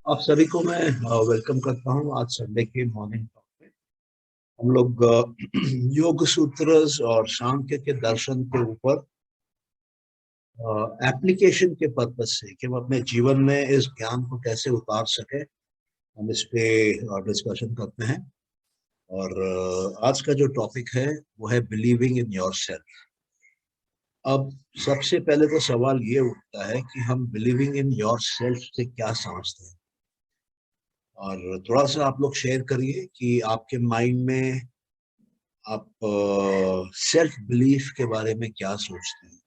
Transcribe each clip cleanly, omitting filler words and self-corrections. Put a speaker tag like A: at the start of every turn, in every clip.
A: आप सभी को मैं वेलकम करता हूं आज संडे के मॉर्निंग टॉक में। हम लोग योग सूत्रस और सांख्य के दर्शन के ऊपर एप्लीकेशन के पर्पज से कि हम अपने जीवन में इस ज्ञान को कैसे उतार सके, हम इस पे डिस्कशन करते हैं। और आज का जो टॉपिक है वो है बिलीविंग इन योरसेल्फ। अब सबसे पहले तो सवाल ये उठता है कि हम बिलीविंग इन योरसेल्फ से क्या समझते हैं, और थोड़ा सा आप लोग शेयर करिए कि आपके माइंड में आप सेल्फ बिलीफ के बारे में क्या सोचते हैं।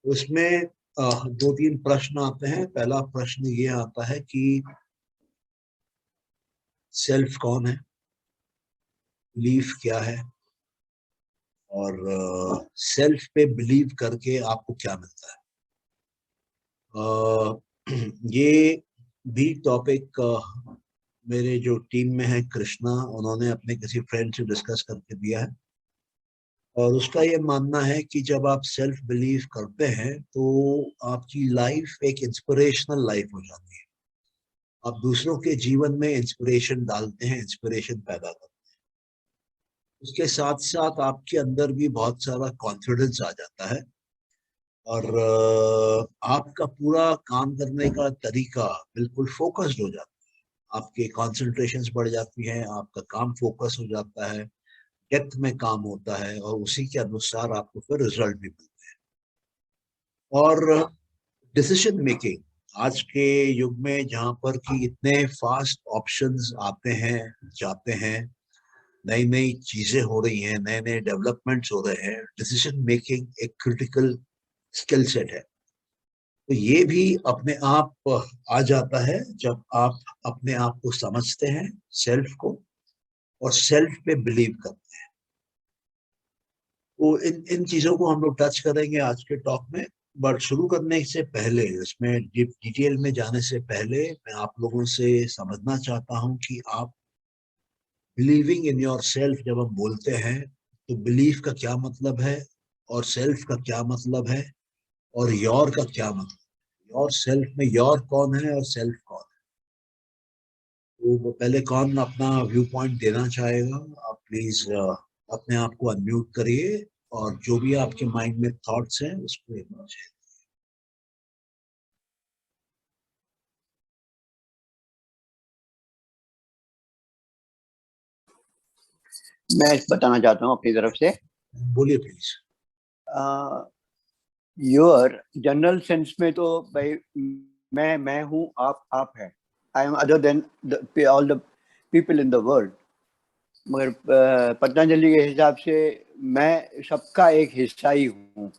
A: उसमें दो तीन प्रश्न आते हैं। पहला प्रश्न ये आता है कि सेल्फ कौन है, बिलीफ क्या है, और सेल्फ पे बिलीव करके आपको क्या मिलता है। ये भी टॉपिक मेरे जो टीम में है कृष्णा, उन्होंने अपने किसी फ्रेंड से डिस्कस करके दिया है। और उसका ये मानना है कि जब आप सेल्फ बिलीव करते हैं तो आपकी लाइफ एक इंस्पिरेशनल लाइफ हो जाती है। आप दूसरों के जीवन में इंस्पिरेशन डालते हैं, इंस्पिरेशन पैदा करते हैं। उसके साथ साथ आपके अंदर भी बहुत सारा कॉन्फिडेंस आ जाता है, और आपका पूरा काम करने का तरीका बिल्कुल फोकस्ड हो जाता है। आपके कॉन्सेंट्रेशंस बढ़ जाती हैं, आपका काम फोकस हो जाता है, डेप्थ में काम होता है, और उसी के अनुसार आपको फिर रिजल्ट भी मिलता है। और डिसीजन मेकिंग आज के युग में, जहां पर कि इतने फास्ट ऑप्शंस आते हैं जाते हैं, नई नई चीजें हो रही हैं, नए नए डेवलपमेंट्स हो रहे हैं, डिसीजन मेकिंग एक क्रिटिकल स्किल सेट है। तो ये भी अपने आप आ जाता है जब आप अपने आप को समझते हैं, सेल्फ को, और सेल्फ पे बिलीव करते हैं। तो इन इन चीजों को हम लोग टच करेंगे आज के टॉक में। बट शुरू करने से पहले, इसमें डिटेल में जाने से पहले, मैं आप लोगों से समझना चाहता हूं कि आप बिलीविंग इन योर सेल्फ जब हम बोलते हैं तो बिलीफ का क्या मतलब है, और सेल्फ का क्या मतलब है, और योर का क्या मतलब है। योर सेल्फ में योर कौन है और सेल्फ कौन है। तो वो पहले कौन अपना व्यू पॉइंट देना चाहेगा? आप प्लीज अपने आप को अनम्यूट करिए, और जो भी आपके माइंड में थॉट्स हैं उसको एक बार शेयर।
B: मैं बताना चाहता हूँ अपनी तरफ से।
A: बोलिए प्लीज।
B: योर जनरल सेंस में तो भाई मैं हूँ, आप है। I am other than all the people in the world. मगर पतंजलि के हिसाब से मैं सबका एक हिस्सा ही हूँ।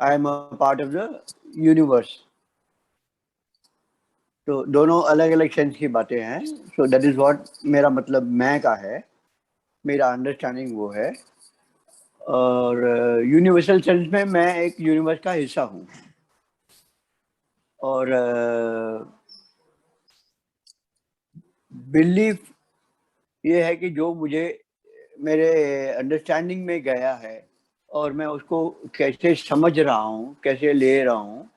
B: I am a part of the universe. तो दोनों अलग अलग सेंस की बातें हैं। सो दैट इज व्हाट मेरा मतलब मैं का है, मेरा अंडरस्टैंडिंग वो है। और यूनिवर्सल सेंस में मैं एक यूनिवर्स का हिस्सा हूँ। और बिलीफ ये है कि जो मुझे मेरे अंडरस्टैंडिंग में गया है और मैं उसको कैसे समझ रहा हूँ, कैसे ले रहा हूँ,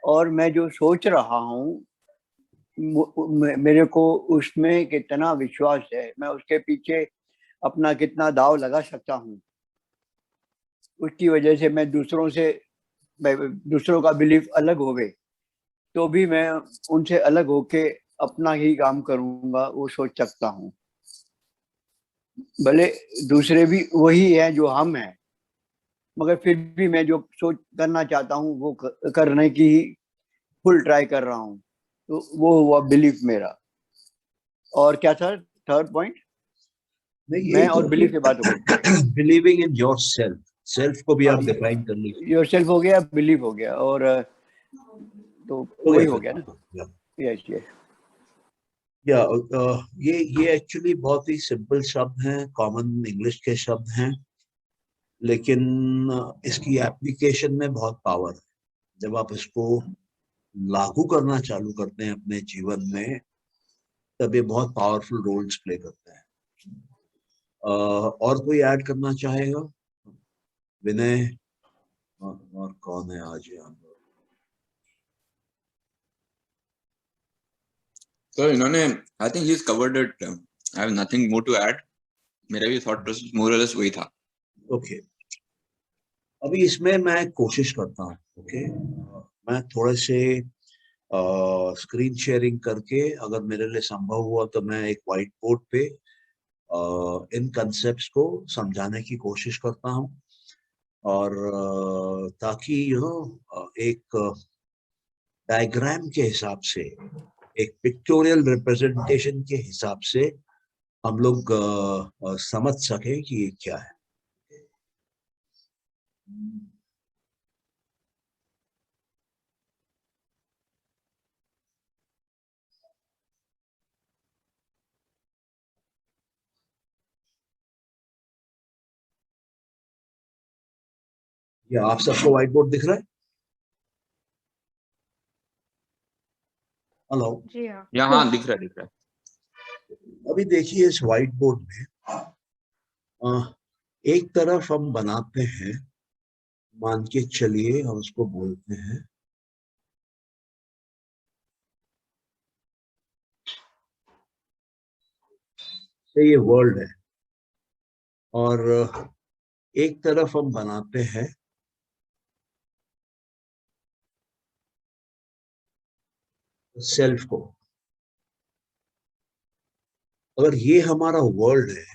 B: और मैं जो सोच रहा हूँ मेरे को उसमें कितना विश्वास है, मैं उसके पीछे अपना कितना दाव लगा सकता हूँ। उसकी वजह से मैं दूसरों का बिलीफ अलग हो गए तो भी मैं उनसे अलग होके अपना ही काम करूंगा, वो सोच सकता हूँ। भले दूसरे भी वही है जो हम हैं, मगर फिर भी मैं जो सोच करना चाहता हूँ वो करने की फुल ट्राई कर रहा हूँ। तो वो हुआ बिलीफ मेरा। और क्या था थर्ड पॉइंट?
A: नहीं,
B: मैं
A: यही
B: और
A: तो
B: बिलीफ की बात हो गई।
A: Believing in your self, self को भी
B: हाँ,
A: आप डिफाइन कर लीजिए।
B: योर सेल्फ हो गया, बिलीफ हो गया, और तो
A: हो गया
B: वही हो
A: फिर।
B: गया ना। Yes yes.
A: या ये एक्चुअली बहुत ही सिंपल शब्द हैं, कॉमन इंग्लिश के शब्द हैं, लेकिन इसकी एप्लीकेशन में बहुत पावर है। जब आप इसको लागू करना चालू करते हैं अपने जीवन में, तब ये बहुत पावरफुल रोल्स प्ले करते हैं। और कोई ऐड करना चाहेगा? विनय? और कौन है आज यहाँ पर?
C: So इन्होंने, I think he's covered it. I have nothing more to add. मेरा भी thought process more or less वही था.
A: ओके, अभी इसमें मैं कोशिश करता हूँ. ओके, मैं थोड़े से स्क्रीन शेयरिंग करके, अगर मेरे लिए संभव हुआ तो मैं एक व्हाइट बोर्ड पे इन कंसेप्ट्स को समझाने की कोशिश करता हूँ, और ताकि एक डायग्राम के हिसाब से, एक पिक्टोरियल रिप्रेजेंटेशन के हिसाब से हम लोग समझ सके कि ये क्या है. ये आप सबको व्हाइट बोर्ड दिख रहा है? हेलो?
D: जी हाँ.
C: हाँ, दिख रहा है.
A: अभी देखिए, इस व्हाइट बोर्ड में एक तरफ हम बनाते हैं, मान के चलिए हम उसको बोलते हैं ये वर्ल्ड है, और एक तरफ हम बनाते हैं सेल्फ को. अगर ये हमारा वर्ल्ड है,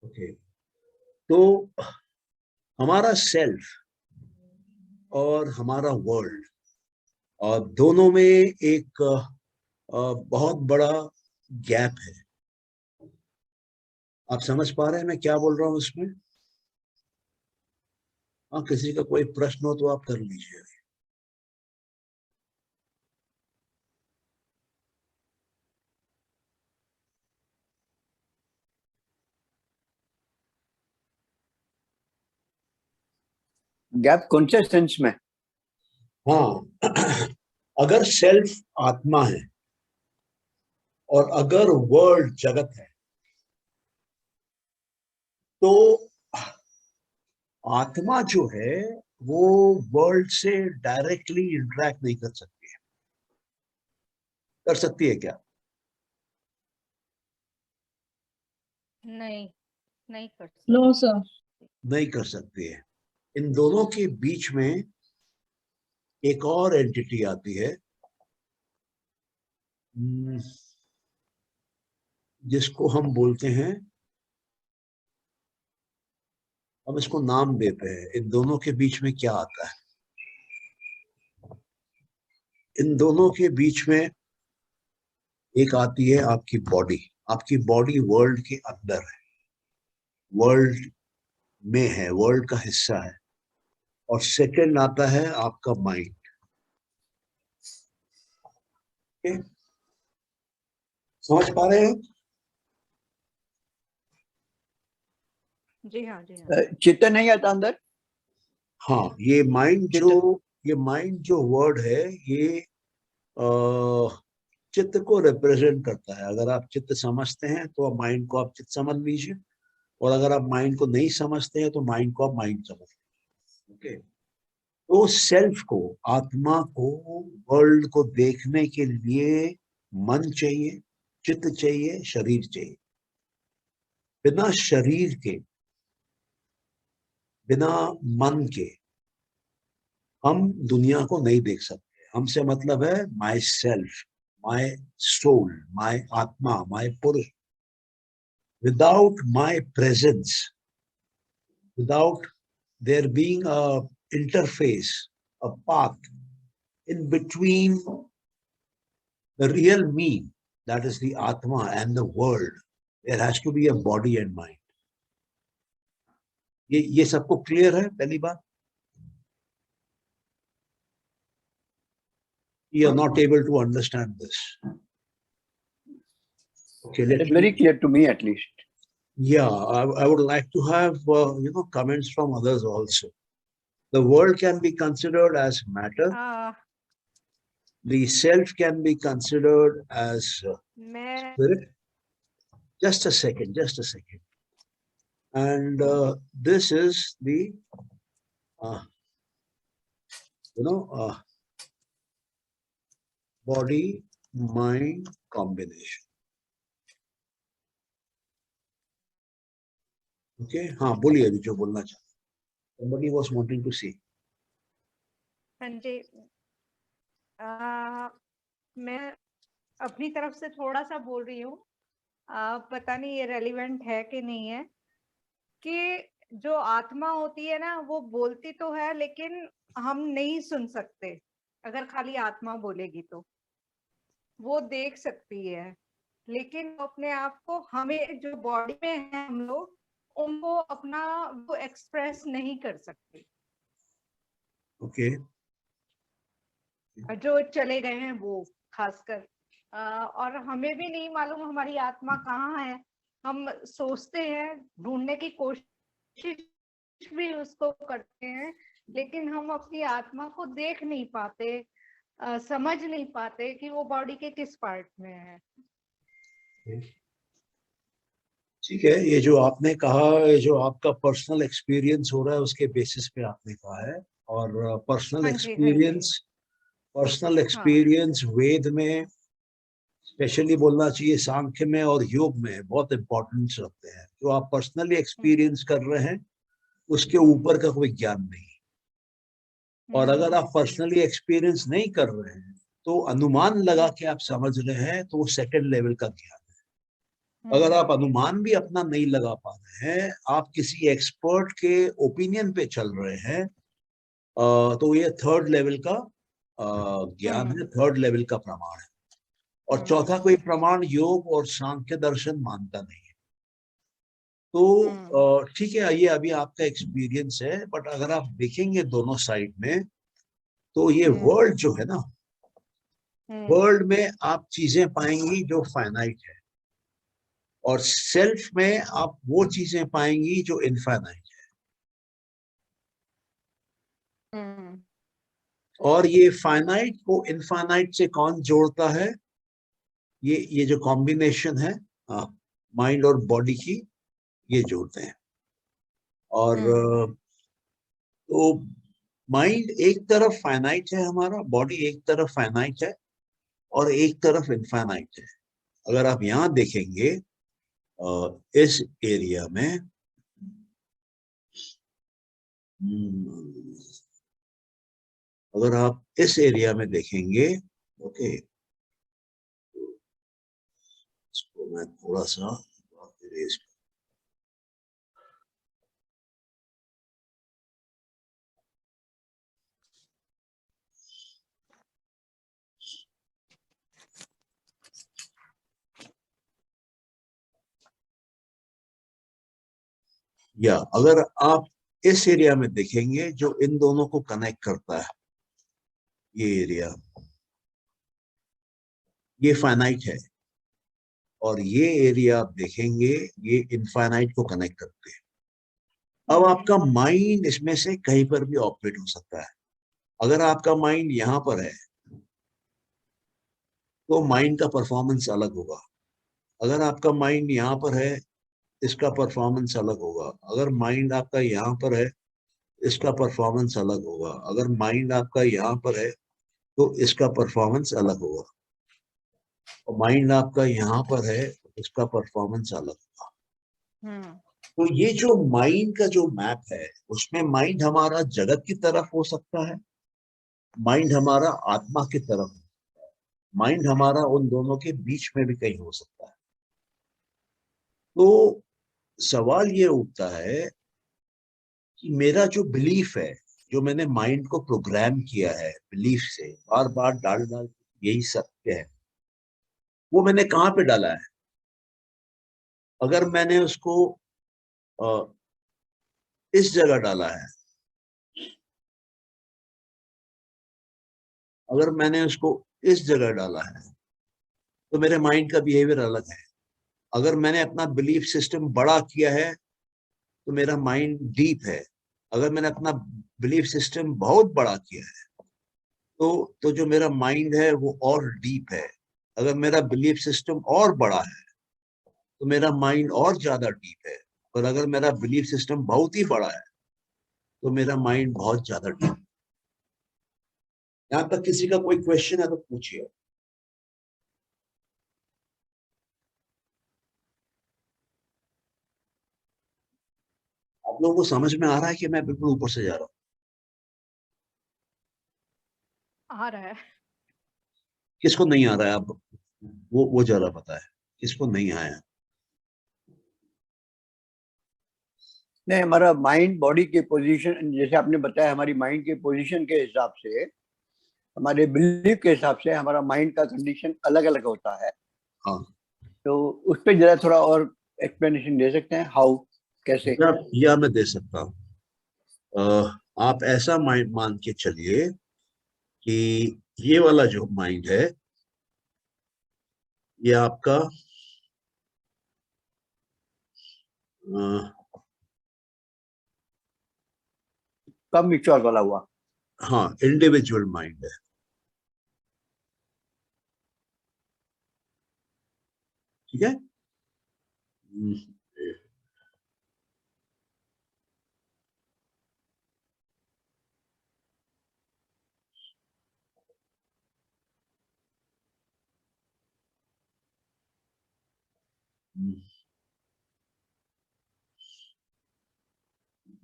A: ओके, तो हमारा सेल्फ और हमारा वर्ल्ड, और दोनों में एक बहुत बड़ा गैप है. आप समझ पा रहे हैं मैं क्या बोल रहा हूं इसमें? हाँ, किसी का कोई प्रश्न हो तो आप कर लीजिए.
B: गैप कौन से सेंस में?
A: हाँ, अगर सेल्फ आत्मा है और अगर वर्ल्ड जगत है, तो आत्मा जो है वो वर्ल्ड से डायरेक्टली इंटरेक्ट नहीं कर सकती है. कर सकती है क्या?
D: नहीं, नहीं कर
E: नो सर.
A: नहीं कर सकती है. इन दोनों के बीच में एक और एंटिटी आती है, जिसको हम बोलते हैं, हम इसको नाम देते हैं. इन दोनों के बीच में क्या आता है? इन दोनों के बीच में एक आती है आपकी बॉडी. आपकी बॉडी वर्ल्ड के अंदर है, वर्ल्ड में है, वर्ल्ड का हिस्सा है. और सेकंड आता है आपका माइंड. समझ पा रहे हैं?
D: जी हाँ, जी हाँ.
B: चित्त नहीं आता अंदर?
A: हाँ, ये माइंड जो वर्ड है, ये चित्त को रिप्रेजेंट करता है. अगर आप चित्त समझते हैं तो माइंड को आप चित्त समझ लीजिए, और अगर आप माइंड को नहीं समझते हैं तो माइंड को आप माइंड समझ लीजिए. ओके, तो सेल्फ को, आत्मा को, वर्ल्ड को देखने के लिए मन चाहिए, चित्त चाहिए, शरीर चाहिए. बिना शरीर के, बिना मन के हम दुनिया को नहीं देख सकते. हमसे मतलब है माई सेल्फ, माई सोल, माई आत्मा, माई पुरुष. Without my presence, without there being a interface, a path in between the real me, that is the Atma, and the world, there has to be a body and mind. ये सबको clear है? पहली बात, you are not able to understand this. Okay,
B: It is very clear to me at least.
A: Yeah, I would like to have comments from others also. The world can be considered as matter. The self can be considered as spirit. Just a second. And this is the, body-mind combination. Okay? हाँ, बोलिए अभी जो बोलना चाहते. Somebody was wanting to say.
D: Sanjay, मैं अपनी तरफ से थोड़ा सा बोल रही हूँ, पता नहीं ये रेलिवेंट है कि नहीं है, कि जो आत्मा होती है ना, वो बोलती तो है लेकिन हम नहीं सुन सकते. अगर खाली आत्मा बोलेगी तो वो देख सकती है, लेकिन अपने आप को, हमें जो बॉडी में है हम लोग, उनको अपना वो एक्सप्रेस नहीं कर सकते.
A: Okay.
D: जो चले गए हैं वो खासकर, और हमें भी नहीं मालूम हमारी आत्मा कहाँ है. हम सोचते हैं, ढूंढने की कोशिश भी उसको करते हैं, लेकिन हम अपनी आत्मा को देख नहीं पाते, समझ नहीं पाते कि वो बॉडी के किस पार्ट में है.
A: ठीक है, ये जो आपने कहा, ये जो आपका पर्सनल एक्सपीरियंस हो रहा है उसके बेसिस पे आपने कहा है. और पर्सनल एक्सपीरियंस वेद में स्पेशली बोलना चाहिए, सांख्य में और योग में बहुत इंपॉर्टेंस रखते हैं. जो आप पर्सनली एक्सपीरियंस कर रहे हैं उसके ऊपर का कोई ज्ञान नहीं. और अगर आप पर्सनली एक्सपीरियंस नहीं कर रहे हैं तो अनुमान लगा के आप समझ रहे हैं, तो वो सेकंड लेवल का ज्ञान है. अगर आप अनुमान भी अपना नहीं लगा पा रहे हैं, आप किसी एक्सपर्ट के ओपिनियन पे चल रहे हैं, तो ये थर्ड लेवल का ज्ञान है, थर्ड लेवल का प्रमाण है. और चौथा कोई प्रमाण योग और सांख्य दर्शन मानता नहीं है. तो ठीक है, ये अभी आपका एक्सपीरियंस है, बट अगर आप देखेंगे दोनों साइड में, तो ये वर्ल्ड जो है ना, वर्ल्ड में आप चीजें पाएंगी जो फाइनाइट है, और सेल्फ में आप वो चीजें पाएंगी जो इनफाइनाइट है. और ये फाइनाइट को इनफाइनाइट से कौन जोड़ता है? ये जो कॉम्बिनेशन है माइंड और बॉडी की, ये जोड़ते हैं. और तो माइंड एक तरफ फाइनाइट है हमारा, बॉडी एक तरफ फाइनाइट है, और एक तरफ इनफाइनाइट है. अगर आप यहां देखेंगे इस एरिया में, अगर आप इस एरिया में देखेंगे, ओके, इसको मैं थोड़ा सा इरेज कर, या अगर आप इस एरिया में देखेंगे जो इन दोनों को कनेक्ट करता है, ये एरिया, ये फाइनाइट है, और ये एरिया आप देखेंगे ये इनफाइनाइट को कनेक्ट करते हैं. अब आपका माइंड इसमें से कहीं पर भी ऑपरेट हो सकता है. अगर आपका माइंड यहां पर है तो माइंड का परफॉर्मेंस अलग होगा. अगर आपका माइंड यहां पर है, इसका परफॉर्मेंस अलग होगा. अगर माइंड आपका यहाँ पर है, इसका परफॉर्मेंस अलग होगा. अगर माइंड आपका यहाँ पर है तो इसका परफॉर्मेंस अलग होगा. और माइंड आपका यहाँ पर है, इसका परफॉर्मेंस अलग होगा. तो ये जो माइंड का जो मैप है, उसमें माइंड हमारा जगत की तरफ हो सकता है, माइंड हमारा आत्मा की तरफ हो सकता है, माइंड हमारा उन दोनों के बीच में भी कहीं हो सकता है. तो सवाल ये उठता है कि मेरा जो बिलीफ है, जो मैंने माइंड को प्रोग्राम किया है बिलीफ से, बार बार डाल यही सत्य है, वो मैंने कहाँ पे डाला है? अगर मैंने उसको इस जगह डाला है, अगर मैंने उसको इस जगह डाला है, तो मेरे माइंड का बिहेवियर अलग है. अगर मैंने अपना बिलीफ सिस्टम बड़ा किया है, तो मेरा माइंड डीप है. अगर मैंने अपना बिलीफ सिस्टम बहुत बड़ा किया है तो जो मेरा माइंड है वो और डीप है। अगर मेरा बिलीफ सिस्टम और बड़ा है तो मेरा माइंड और ज्यादा डीप है। और अगर मेरा बिलीफ सिस्टम बहुत ही बड़ा है तो मेरा माइंड बहुत ज्यादा डीप है। यहाँ तक किसी का कोई क्वेश्चन है तो पूछिए। आप लोगों को समझ में आ रहा है कि मैं बिल्कुल ऊपर से जा रहा हूँ?
D: आ रहा है।
A: किसको नहीं आ रहा है? आप वो जरा पता है किसको नहीं आया?
B: नहीं, हमारा माइंड बॉडी के पोजीशन, जैसे आपने बताया, हमारी माइंड के पोजीशन के हिसाब से, हमारे बिलीफ के हिसाब से हमारा माइंड का कंडीशन अलग अलग होता है।
A: हाँ,
B: तो उस पर जरा थोड़ा और एक्सप्लेनेशन दे सकते हैं, हाउ, कैसे?
A: या मैं दे सकता हूँ। आप ऐसा माइंड मान के चलिए कि ये वाला जो माइंड है ये आपका
B: कम मिच्योर वाला हुआ।
A: हाँ, इंडिविजुअल माइंड है। ठीक है।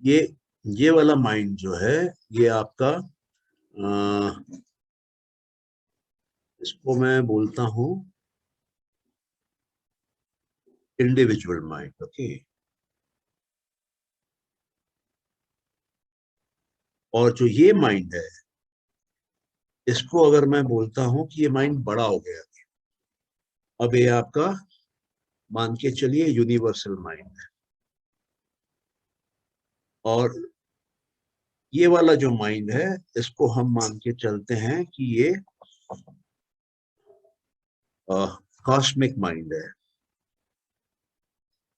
A: ये ये वाला माइंड जो है ये आपका इसको मैं बोलता हूं इंडिविजुअल माइंड। ओके। और जो ये माइंड है इसको अगर मैं बोलता हूं कि ये माइंड बड़ा हो गया, अब ये आपका मान के चलिए यूनिवर्सल माइंड है। और ये वाला जो माइंड है इसको हम मान के चलते हैं कि ये कॉस्मिक माइंड है।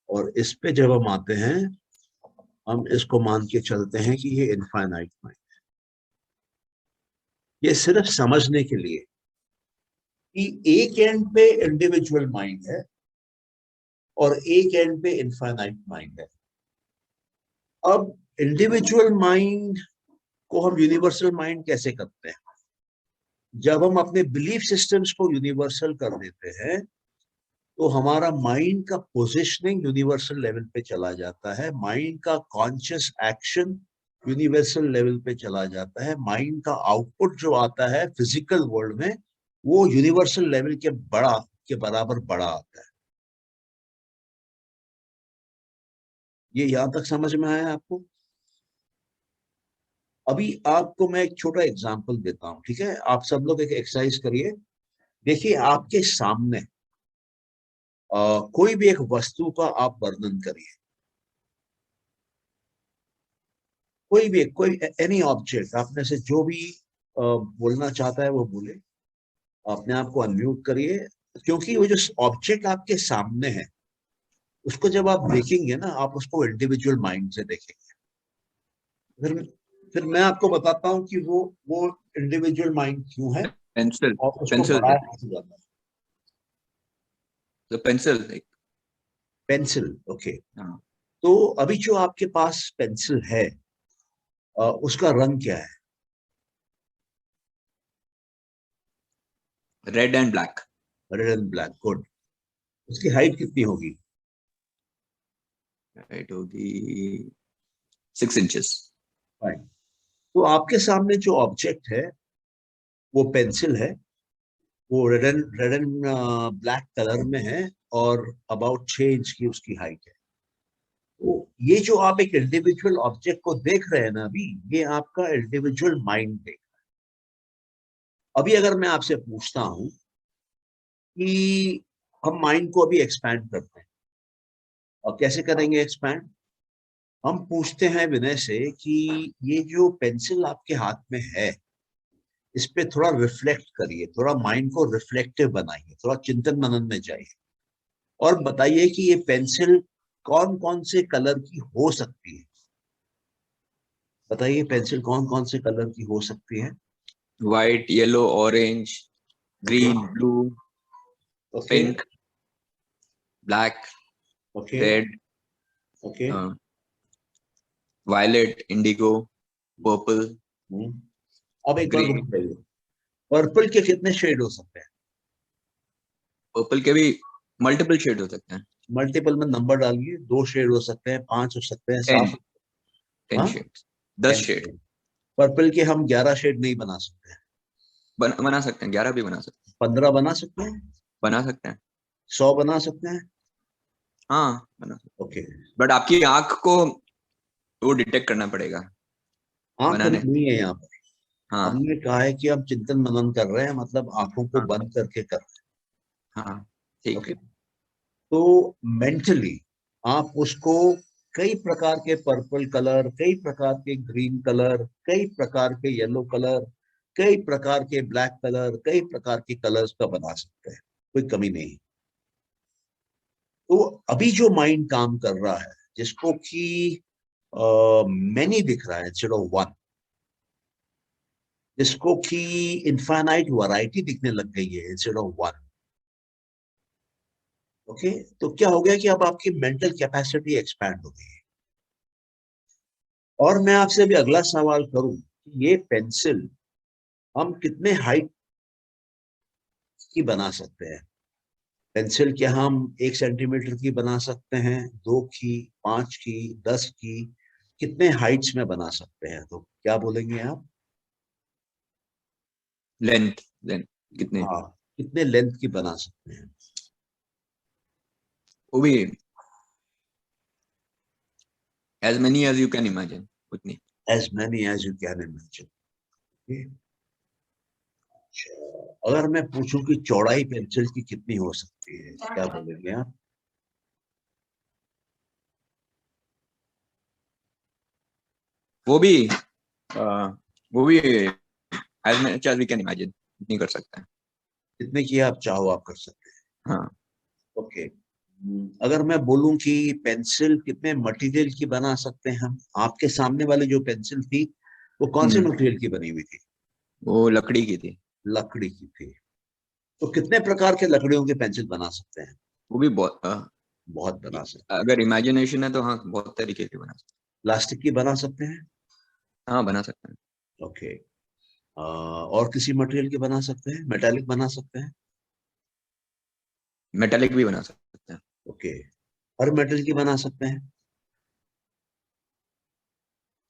A: और इस पे जब हम आते हैं हम इसको मान के चलते हैं कि ये इनफाइनाइट माइंड। ये सिर्फ समझने के लिए कि एक एंड पे इंडिविजुअल माइंड है और एक एंड पे इनफाइनाइट माइंड है। अब इंडिविजुअल माइंड को हम यूनिवर्सल माइंड कैसे करते हैं? जब हम अपने बिलीफ सिस्टम्स को यूनिवर्सल कर देते हैं तो हमारा माइंड का पोजिशनिंग यूनिवर्सल लेवल पे चला जाता है, माइंड का कॉन्शियस एक्शन यूनिवर्सल लेवल पे चला जाता है, माइंड का आउटपुट जो आता है फिजिकल वर्ल्ड में वो यूनिवर्सल लेवल के बराबर बड़ा आता है। ये यहां तक समझ में आया आपको? अभी आपको मैं एक छोटा एग्जांपल देता हूं, ठीक है? आप सब लोग एक एक्सरसाइज करिए। देखिए आपके सामने कोई भी एक वस्तु का आप वर्णन करिए। कोई एनी ऑब्जेक्ट, आप में से जो भी बोलना चाहता है वो बोले। अपने आप को अनम्यूट करिए, क्योंकि वो जो ऑब्जेक्ट आपके सामने है उसको जब आप देखेंगे ना आप उसको इंडिविजुअल माइंड से देखेंगे। फिर फिर मैं आपको बताता हूँ कि वो इंडिविजुअल माइंड क्यों है
C: पेंसिल,
A: और उसको
C: पेंसिल,
A: बढ़ाया कैसे जाता है।
C: the pencil, like,
A: pencil, okay.
C: हाँ,
A: तो अभी जो आपके पास पेंसिल है उसका रंग क्या है?
C: Red and black.
A: Red and black, good. उसकी हाइट कितनी होगी?
C: हाइट होगी 6 inches।
A: फाइन। तो आपके सामने जो ऑब्जेक्ट है वो पेंसिल है, वो रेड एंड ब्लैक कलर में है और अबाउट 6 इंच की उसकी हाइट है। तो ये जो आप एक इंडिविजुअल ऑब्जेक्ट को देख रहे हैं ना अभी, ये आपका इंडिविजुअल माइंड देख रहा है। अभी अगर मैं आपसे पूछता हूं कि हम माइंड को अभी एक्सपैंड करते हैं, और कैसे करेंगे एक्सपैंड? हम पूछते हैं विनय से कि ये जो पेंसिल आपके हाथ में है इस पे थोड़ा रिफ्लेक्ट करिए, थोड़ा माइंड को रिफ्लेक्टिव बनाइए, थोड़ा चिंतन मनन में जाइए और बताइए कि ये पेंसिल कौन कौन से कलर की हो सकती है। बताइए पेंसिल कौन कौन से कलर की हो सकती है?
C: White, yellow, orange, green, blue,
A: okay
C: pink, black,
A: okay
C: red,
A: okay.
C: Violet, indigo, purple,
A: अब एक बार
C: ग्रे।
A: बताइए, पर्पल के कितने शेड हो सकते हैं?
C: पर्पल के भी मल्टीपल शेड हो सकते हैं।
A: मल्टीपल में नंबर डालिए, 2 शेड हो सकते हैं, 5 हो सकते हैं,
C: 10
A: 7।
C: 10
A: हाँ,
C: शेड, 10
A: 10
C: शेड
A: शेड। पर्पल के हम 11 शेड नहीं बना सकते हैं।
C: बना सकते हैं, 11 भी बना सकते हैं।
A: 15 बना सकते हैं?
C: बना सकते हैं,
A: 100 बना सकते हैं?
C: हाँ बना सकते
A: ओके।
C: हैं। बट आपकी आंख को वो डिटेक्ट करना पड़ेगा
A: आंख
C: बनाने।
A: नहीं है यहाँ पर।
C: हाँ
A: हमने कहा है कि हम चिंतन मनन कर रहे हैं, मतलब आंखों को
C: हाँ
A: बंद करके कर रहे
C: हाँ,
A: हैं।
C: ठीक
A: ओके।
C: है।
A: तो मेंटली आप उसको कई प्रकार के पर्पल कलर, कई प्रकार के ग्रीन कलर, कई प्रकार के येलो कलर, कई प्रकार के ब्लैक कलर, कई प्रकार के कलर्स का बना सकते हैं, कोई कमी नहीं। तो अभी जो माइंड काम कर रहा है, जिसको कि मैनी दिख रहा है इंस्टेड ऑफ वन, जिसको कि इनफाइनाइट वैरायटी दिखने लग गई है इंस्टेड ऑफ वन। ओके, तो क्या हो गया कि अब आपकी मेंटल कैपेसिटी एक्सपैंड हो गई है। और मैं आपसे भी अगला सवाल करूं कि ये पेंसिल हम कितने हाइट की बना सकते हैं? पेंसिल क्या हम 1 सेंटीमीटर की बना सकते हैं, 2 की, 5 की, 10 की? कितने हाइट्स में बना सकते हैं? तो क्या बोलेंगे आप?
C: लेंथ, लेंथ कितने?
A: हाँ, कितने लेंथ की बना सकते हैं?
C: वो भी as many as you can imagine, उतनी।
A: As many as you can imagine. Okay? अगर मैं पूछूं कि चौड़ाई पेंसिल की कितनी हो सकती है, क्या बोलेंगे आप?
C: वो भी वो भी as much as we can imagine उतनी कर सकते हैं।
A: कितने की आप चाहो आप कर सकते हैं।
C: हाँ,
A: ओके। अगर मैं बोलूं कि पेंसिल कितने मटेरियल की बना सकते हैं हम? आपके सामने वाली जो पेंसिल थी वो कौन से मटेरियल की बनी हुई थी?
C: वो लकड़ी की थी।
A: लकड़ी की थी। तो कितने प्रकार के लकड़ियों के पेंसिल बना सकते हैं?
C: वो भी बहुत
A: बहुत बना सकते हैं।
C: अगर इमेजिनेशन है तो हाँ बहुत तरीके के बना सकते
A: प्लास्टिक की बना सकते हैं?
C: हैं। हाँ बना सकते हैं।
A: ओके। और किसी मटेरियल की बना सकते हैं? मेटालिक बना सकते हैं?
C: मेटालिक भी बना सकते हैं।
A: ओके। हर मेटल की बना सकते हैं?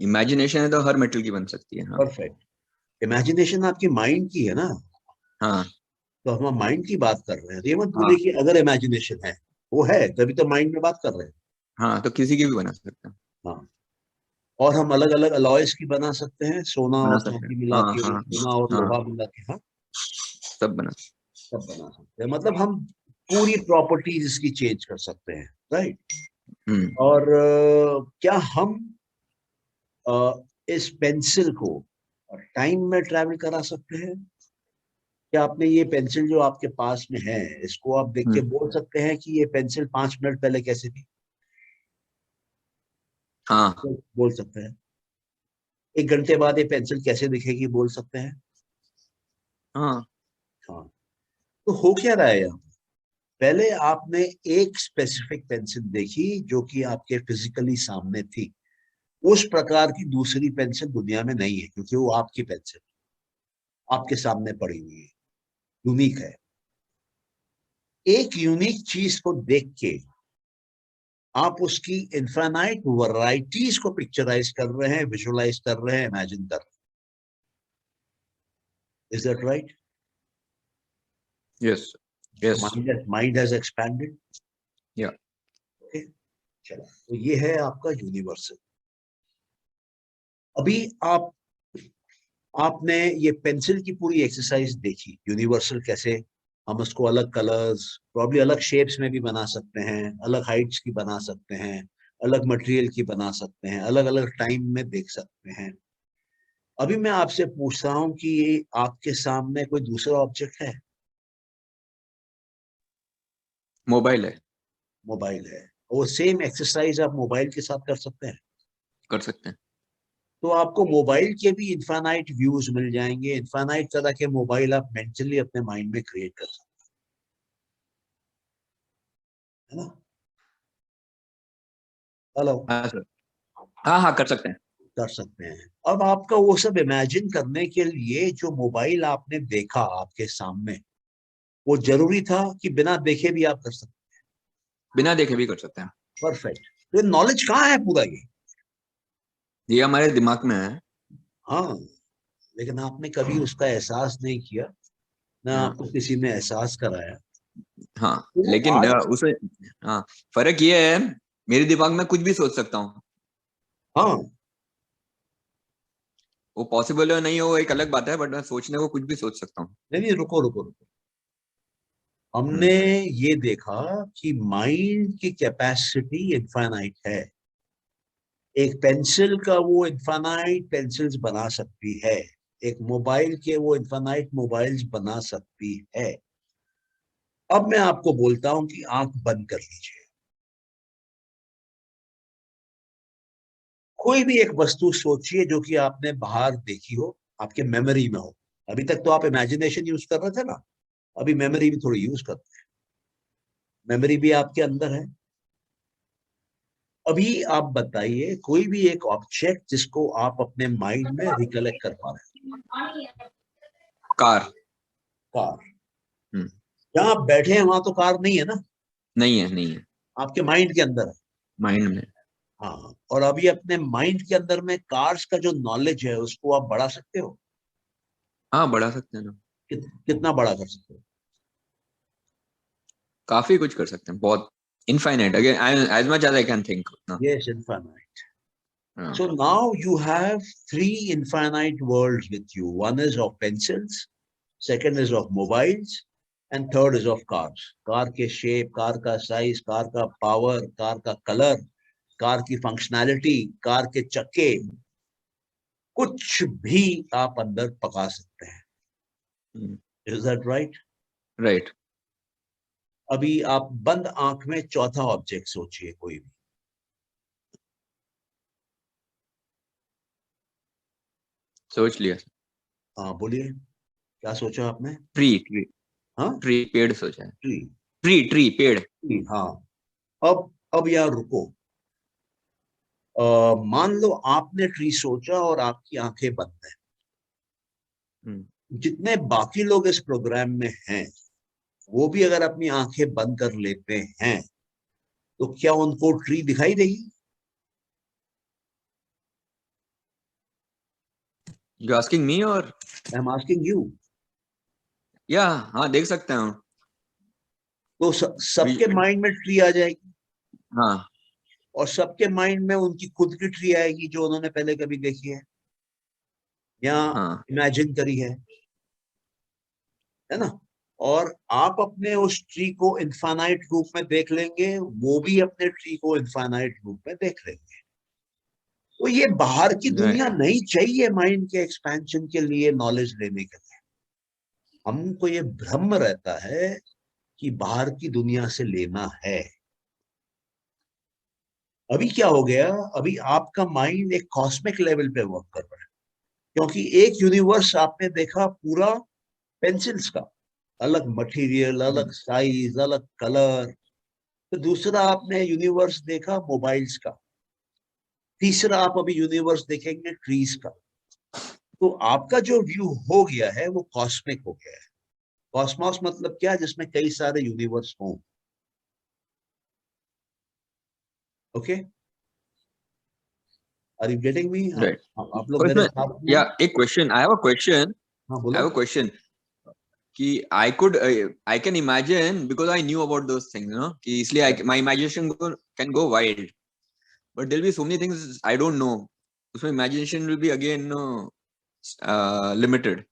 C: इमेजिनेशन है तो हर मेटल की बन सकती है। हाँ
A: परफेक्ट। इमेजिनेशन आपकी माइंड की है ना?
C: हाँ
A: तो हम माइंड की बात कर रहे हैं, ये मत
C: हाँ
A: बोले कि अगर इमेजिनेशन है, वो है तभी तो माइंड में बात कर रहे हैं।
C: हाँ, तो किसी की भी बना सकते हैं।
A: हाँ। और हम अलग अलग अलॉयज की बना सकते हैं, सोना
C: बना
A: और
C: सकते हैं,
A: चांदी मिला
C: हाँ
A: के,
C: हाँ
A: सोना और
C: हाँ,
A: लोहा मिला के। हाँ,
C: सब बना।
A: सब बना सकते हैं, मतलब हम पूरी प्रॉपर्टीज इसकी चेंज कर सकते हैं, राइट? और क्या हम इस पेंसिल को टाइम में ट्रैवल करा सकते हैं? क्या आपने ये पेंसिल जो आपके पास में है, इसको आप देख के बोल सकते हैं कि ये पेंसिल 5 मिनट पहले कैसी थी?
C: हाँ
A: बोल सकते हैं। 1 घंटे बाद ये पेंसिल कैसे दिखेगी, बोल सकते हैं।
C: हाँ
A: हाँ। तो हो क्या रहा है यहाँ? पहले आपने एक स्पेसिफिक पेंसिल देखी जो कि आपके फिजिकली सामने थी। उस प्रकार की दूसरी पेंसिल दुनिया में नहीं है, क्योंकि वो आपकी पेंसिल आपके सामने पड़ी हुई है, यूनिक है। एक यूनिक चीज को देख के आप उसकी इनफाइनाइट वैरायटीज को पिक्चराइज कर रहे हैं, विजुअलाइज कर रहे हैं, इमेजिन कर रहे हैं। Is that right?
C: Yes yes
A: mind has expanded.
C: या।
A: ओके, चलो, तो ये है आपका यूनिवर्सल। अभी आपने ये पेंसिल की पूरी एक्सरसाइज देखी, यूनिवर्सल कैसे हम उसको अलग कलर्स, प्रॉब्ली अलग शेप्स में भी बना सकते हैं, अलग हाइट्स की बना सकते हैं, अलग मटेरियल की बना सकते हैं, अलग अलग टाइम में देख सकते हैं। अभी मैं आपसे पूछता हूं कि ये आपके सामने कोई दूसरा ऑब्जेक्ट है?
C: मोबाइल है।
A: मोबाइल है। वो सेम एक्सरसाइज आप मोबाइल के साथ कर सकते हैं?
C: कर सकते हैं।
A: तो आपको मोबाइल के भी इनफाइनाइट व्यूज मिल जाएंगे, इनफाइनाइट तरह के मोबाइल आप मेंटली अपने माइंड में क्रिएट कर सकते हैं, है ना? हेलो?
C: हाँ सर, हाँ कर सकते हैं।
A: कर सकते हैं। अब आपका वो सब इमेजिन करने के लिए जो मोबाइल आपने देखा आपके सामने, वो जरूरी था कि बिना देखे भी आप कर सकते हैं?
C: बिना देखे भी कर सकते हैं।
A: परफेक्ट। तो नॉलेज कहाँ है पूरा
C: ये हमारे दिमाग में है।
A: हाँ, लेकिन आपने कभी उसका एहसास नहीं किया, ना
C: हाँ,
A: आपको किसी ने एहसास कराया।
C: हाँ
A: तो
C: लेकिन
A: आज
C: उसमें हाँ फर्क ये है, मेरे दिमाग में कुछ भी सोच सकता हूँ।
A: हाँ,
C: वो पॉसिबल है नहीं हो एक अलग बात है, बट मैं सोचने को कुछ भी सोच सकता हूँ।
A: नहीं, रुको रुको रुको, हमने ये देखा कि माइंड की कैपेसिटी इनफाइनाइट है। एक पेंसिल का वो इनफाइनाइट पेंसिल्स बना सकती है, एक मोबाइल के वो इनफाइनाइट मोबाइल्स बना सकती है। अब मैं आपको बोलता हूं कि आंख बंद कर लीजिए, कोई भी एक वस्तु सोचिए जो कि आपने बाहर देखी हो, आपके मेमोरी में हो। अभी तक तो आप इमेजिनेशन यूज कर रहे थे ना, अभी मेमोरी भी थोड़ी यूज करते हैं। मेमोरी भी आपके अंदर है। अभी आप बताइए कोई भी एक ऑब्जेक्ट जिसको आप अपने माइंड में रिकलेक्ट कर पा रहे
C: कार।
A: हैं। कार। जहां आप बैठे हैं वहां तो कार नहीं है ना,
C: नहीं है, नहीं है,
A: आपके माइंड के अंदर है।
C: माइंड में।
A: हाँ, और अभी अपने माइंड के अंदर में कार्स का जो नॉलेज है उसको आप बढ़ा सकते हो?
C: हाँ बढ़ा सकते हैं ना।
A: कितना बड़ा कर सकते हो?
C: काफी कुछ कर सकते हैं, बहुत infinite, again as much as I can think उतना।
A: Yes, infinite.
C: हाँ।
A: So now you have three infinite worlds with you. One is of pencils, second is of mobiles, and third is of cars. Car के shape, car का size, car का power, car का colour, car की functionality, car के चक्के, कुछ भी आप अंदर पका सकते हैं। Is that right?
C: राइट।
A: अभी आप बंद आंख में चौथा ऑब्जेक्ट सोचिए कोई भी।
C: सोच लिया।
A: हाँ बोलिए, क्या सोचा आपने?
C: Tree, tree.
A: हाँ,
C: ट्री, पेड़ सोचा है।
A: ट्री।
C: ट्री, ट्री, पेड़।
A: हाँ, अब यार रुको। मान लो आपने ट्री सोचा और आपकी आंखें बंद हैं। जितने बाकी लोग इस प्रोग्राम में हैं वो भी अगर अपनी आंखें बंद कर लेते हैं तो क्या उनको ट्री दिखाई देगी?
C: यू आस्किंग मी और?
A: I am asking you.
C: या हाँ, देख सकते हैं।
A: तो सबके माइंड में ट्री आ जाएगी,
C: हाँ,
A: और सबके माइंड में उनकी खुद की ट्री आएगी जो उन्होंने पहले कभी देखी है या
C: हाँ।
A: इमेजिन करी है ना? और आप अपने उस ट्री को इनफाइनाइट रूप में देख लेंगे, वो भी अपने ट्री को इनफाइनाइट रूप में देख लेंगे। तो ये बाहर की दुनिया नहीं चाहिए माइंड के एक्सपेंशन के लिए, नॉलेज लेने के लिए। हमको ये भ्रम रहता है कि बाहर की दुनिया से लेना है। अभी क्या हो गया, अभी आपका माइंड एक कॉस्मिक लेवल पे वर्क कर रहा है, क्योंकि एक यूनिवर्स आपने देखा पूरा पेंसिल्स का, अलग मटेरियल, अलग साइज, अलग कलर। तो दूसरा आपने यूनिवर्स देखा मोबाइल्स का, तीसरा आप अभी यूनिवर्स देखेंगे ट्रीज का। तो आपका जो व्यू हो गया है वो कॉस्मिक हो गया है। कॉस्मोस मतलब क्या? जिसमें कई सारे यूनिवर्स हों। Okay, are you getting me?
C: Right.
A: आप लोग मेरे साथ में?
C: या एक question, I have a question.
A: हाँ
C: I have
A: बोलो।
C: a question. कि I can imagine because I knew about those things, कि इसलिए my imagination can go wild, but there'll be so many things I don't know. उसमें imagination will be again limited.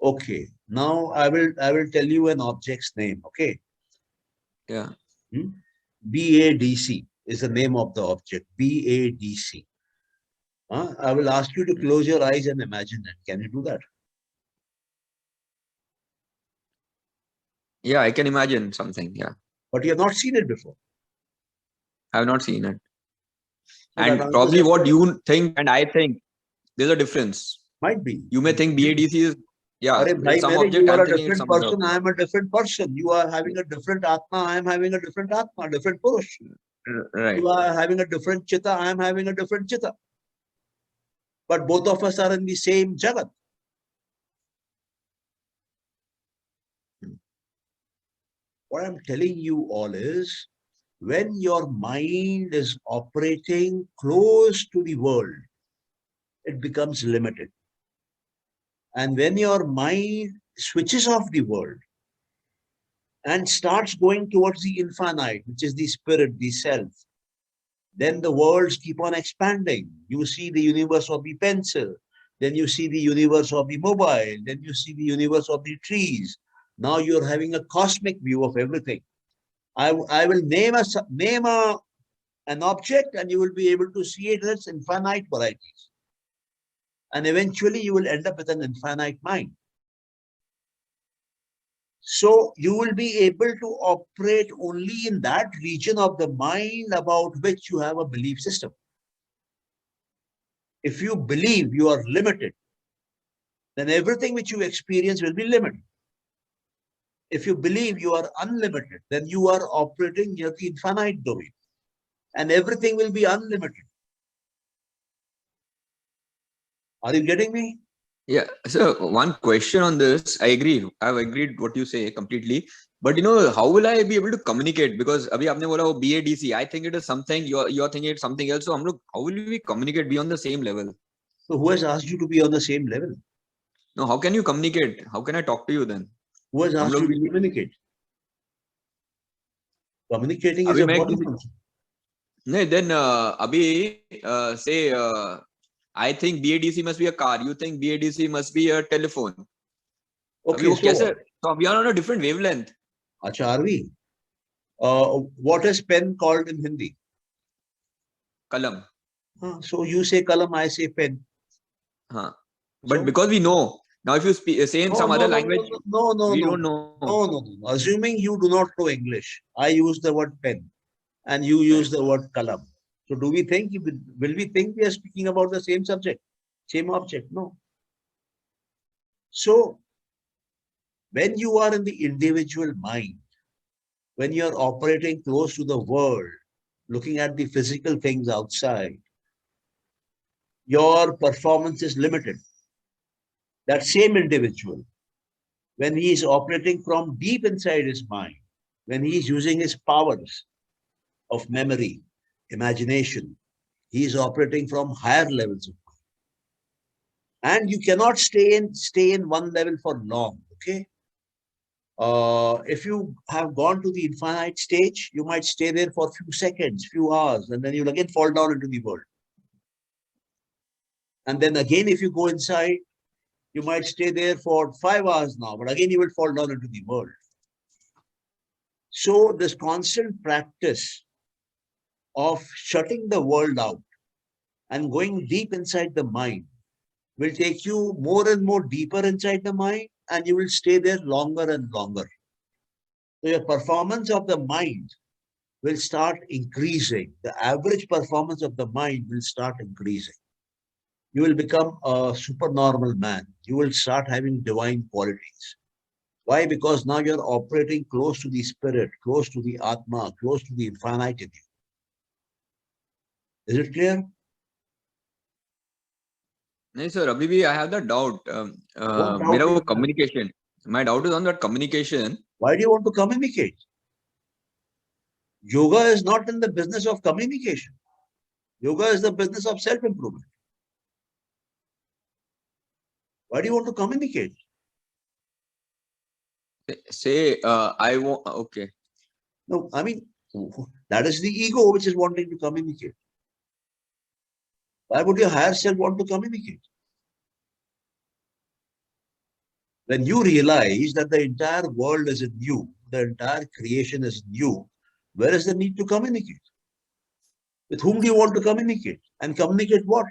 A: Okay, now I will tell you an object's name. Okay.
C: Yeah.
A: BADC is the name of the object. BADC. I will ask you to close your eyes and imagine it. Can you do that?
C: Yeah, I can imagine something. Yeah.
A: But you have not seen it before.
C: I have not seen it.
A: So that
C: And
A: answers
C: probably
A: your
C: what
A: question.
C: you think and I think there's a difference.
A: Might be.
C: You may think BADC is, yeah,
A: Arey bhai,
C: some
A: mere,
C: object,
A: you are
C: I'm
A: a
C: thinking it's
A: different
C: some other
A: person, I
C: object.
A: am a different person. You are having a different Atma, I am having a different Atma, different Purush.
C: Right.
A: You are having a different Chitta, I am having a different Chitta. But both of us are in the same Jagat. What I'm telling you all is, when your mind is operating close to the world, it becomes limited. And when your mind switches off the world and starts going towards the infinite, which is the spirit, the self, then the worlds keep on expanding. You see the universe of the pencil, then you see the universe of the mobile, then you see the universe of the trees. Now you're having a cosmic view of everything. I will name an object, and you will be able to see it in its infinite varieties. And eventually you will end up with an infinite mind. So you will be able to operate only in that region of the mind about which you have a belief system. If you believe you are limited, then everything which you experience will be limited. If you believe you are unlimited, then you are operating near the infinite domain, and everything will be unlimited. Are you getting me?
C: Yeah. So one question on this, I agree. I've agreed what you say completely. But how will I be able to communicate? Because abhi aapne bola wo BADC, I think it is something, you're thinking it's something else. So how will we communicate, be on the same level?
A: So who has asked you to be on the same level?
C: No, how can you communicate? How can I talk to you then?
A: Who has asked you to communicate? Communicating is
C: Abhi
A: a
C: main
A: body
C: kisi,
A: function.
C: no, then say I think BADC must be a car. You think BADC must be a telephone.
A: Okay,
C: so we are on a different wavelength.
A: Acha, are we? What is pen called in Hindi?
C: Kalam.
A: So you say kalam, I say pen.
C: But
A: So?
C: because we know. Now if you say in some other language, we don't know.
A: No. Assuming you do not know English, I use the word pen and you use the word kalam. So will we think we are speaking about the same subject, same object? No. So when you are in the individual mind, when you are operating close to the world, looking at the physical things outside, your performance is limited. That same individual, when he is operating from deep inside his mind, when he is using his powers of memory, imagination, he is operating from higher levels of mind. And you cannot stay in one level for long, okay? If you have gone to the infinite stage, you might stay there for a few seconds, few hours, and then you'll again fall down into the world. And then again, if you go inside, you might stay there for 5 hours now, but again you will fall down into the world. So this constant practice of shutting the world out and going deep inside the mind will take you more and more deeper inside the mind, and you will stay there longer and longer. So your performance of the mind will start increasing. The average performance of the mind will start increasing. You will become a supernormal man. You will start having divine qualities. Why? Because now you're operating close to the spirit, close to the Atma, close to the infinite in you. Is it clear?
C: No, sir. Abhi, I have that doubt.
A: What doubt?
C: Communication. My doubt is on that communication.
A: Why do you want to communicate? Yoga is not in the business of communication. Yoga is the business of self-improvement. Why do you want to communicate?
C: Say, I want. Okay.
A: No, I mean, that is the ego which is wanting to communicate. Why would your higher self want to communicate? When you realize that the entire world is in you, the entire creation is in you, where is the need to communicate? With whom do you want to communicate? And communicate what?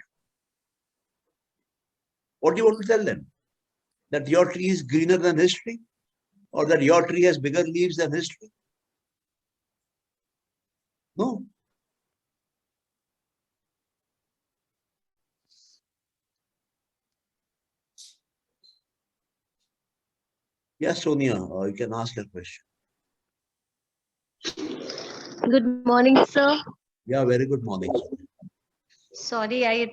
A: What do you want to tell them? That your tree is greener than his tree? Or that your tree has bigger leaves than his tree? No. Yes, Sonia, you can ask your question.
E: Good morning, sir.
A: Yeah, very good morning.
E: Sorry, I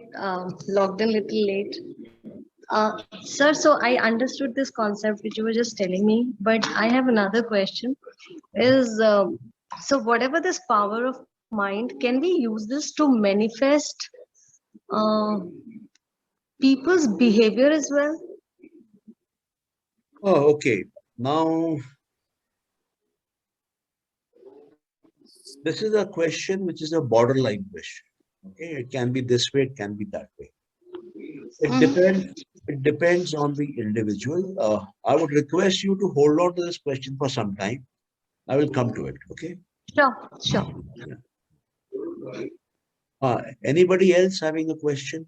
E: logged in a little late. Sir, so I understood this concept which you were just telling me, but I have another question. Is so whatever this power of mind, can we use this to manifest uh, people's behavior as well?
A: Oh, okay. Now, this is a question which is a borderline question. Okay, it can be this way, it can be that way. It depends. It depends on the individual. I would request you to hold on to this question for some time. I will come to it. Okay.
E: Sure, sure.
A: Anybody else having a question?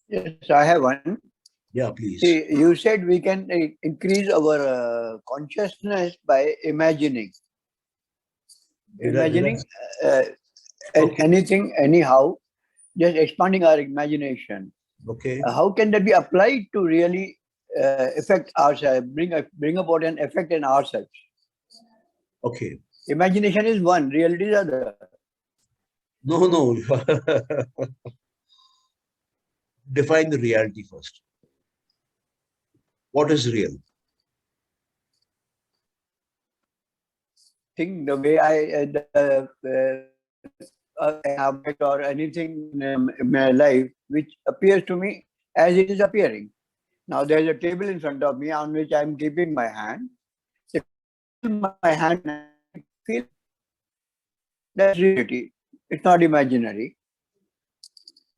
B: Yes, I have one.
A: Yeah, please.
B: See, you said we can increase our consciousness by imagining. Imagining
A: Okay.
B: anything, anyhow, just expanding our imagination.
A: Okay.
B: How can that be applied to really affect ourselves, bring about an effect in ourselves?
A: Okay.
B: Imagination is one, reality is other.
A: No. Define the reality first. What is real?
B: Think the way habit or anything in my life which appears to me as it is appearing. Now there is a table in front of me on which I am keeping my hand. My hand feel that's reality. It's not imaginary.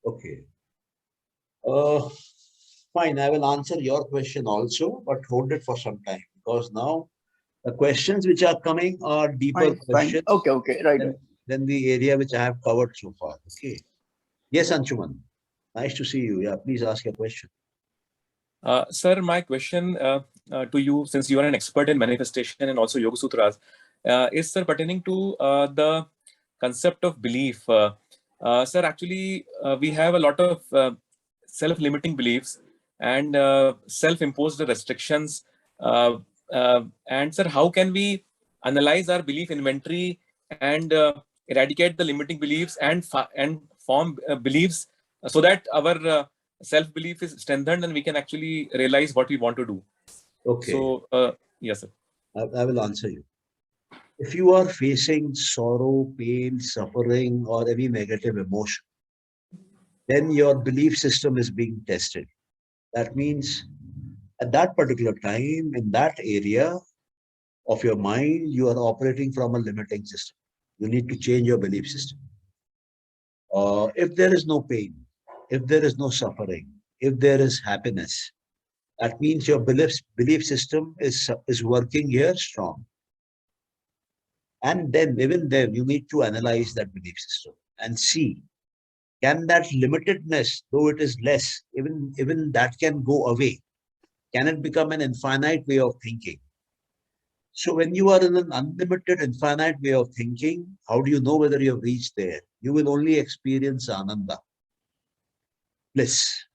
A: Okay. Fine. I will answer your question also, but hold it for some time because now the questions which are coming are deeper questions.
B: Okay. Right.
A: Than the area which I have covered so far. Okay. Yes, Anshuman. Nice to see you. Yeah, please ask your question.
F: Sir, my question to you, since you are an expert in manifestation and also Yoga Sutras, is, sir, pertaining to the concept of belief. Sir, actually, we have a lot of self-limiting beliefs and self-imposed restrictions. And, sir, how can we analyze our belief inventory and eradicate the limiting beliefs and form beliefs so that our self-belief is strengthened and we can actually realize what we want to do?
A: Okay.
F: So, yes, sir.
A: I will answer you. If you are facing sorrow, pain, suffering, or any negative emotion, then your belief system is being tested. That means at that particular time, in that area of your mind, you are operating from a limiting system. You need to change your belief system. If there is no pain, if there is no suffering, if there is happiness, that means your belief system is working here strong. And then, even then, you need to analyze that belief system and see, can that limitedness, though it is less, even that can go away? Can it become an infinite way of thinking? So when you are in an unlimited, infinite way of thinking, how do you know whether you have reached there? You will only experience ananda, bliss.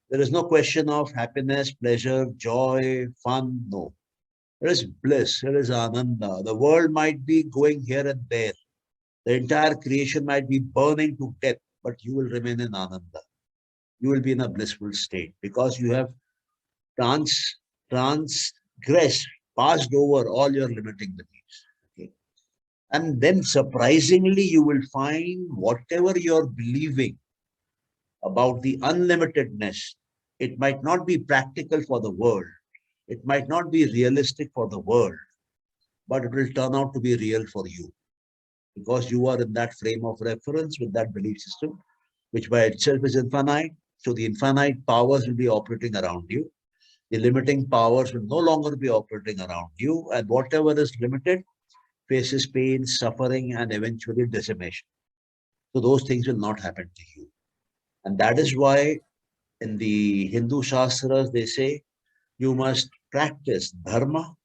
A: There is no question of happiness, pleasure, joy, fun. No. There is bliss. There is ananda. The world might be going here and there. The entire creation might be burning to death, but you will remain in ananda. You will be in a blissful state because you have transgressed, passed over all your limiting beliefs. Okay. And then surprisingly, you will find whatever you're believing about the unlimitedness, it might not be practical for the world. It might not be realistic for the world, but it will turn out to be real for you because you are in that frame of reference with that belief system, which by itself is infinite. So the infinite powers will be operating around you. The limiting powers will no longer be operating around you, and whatever is limited faces pain, suffering, and eventually decimation. So those things will not happen to you. And that is why in the Hindu Shastras, they say you must practice dharma,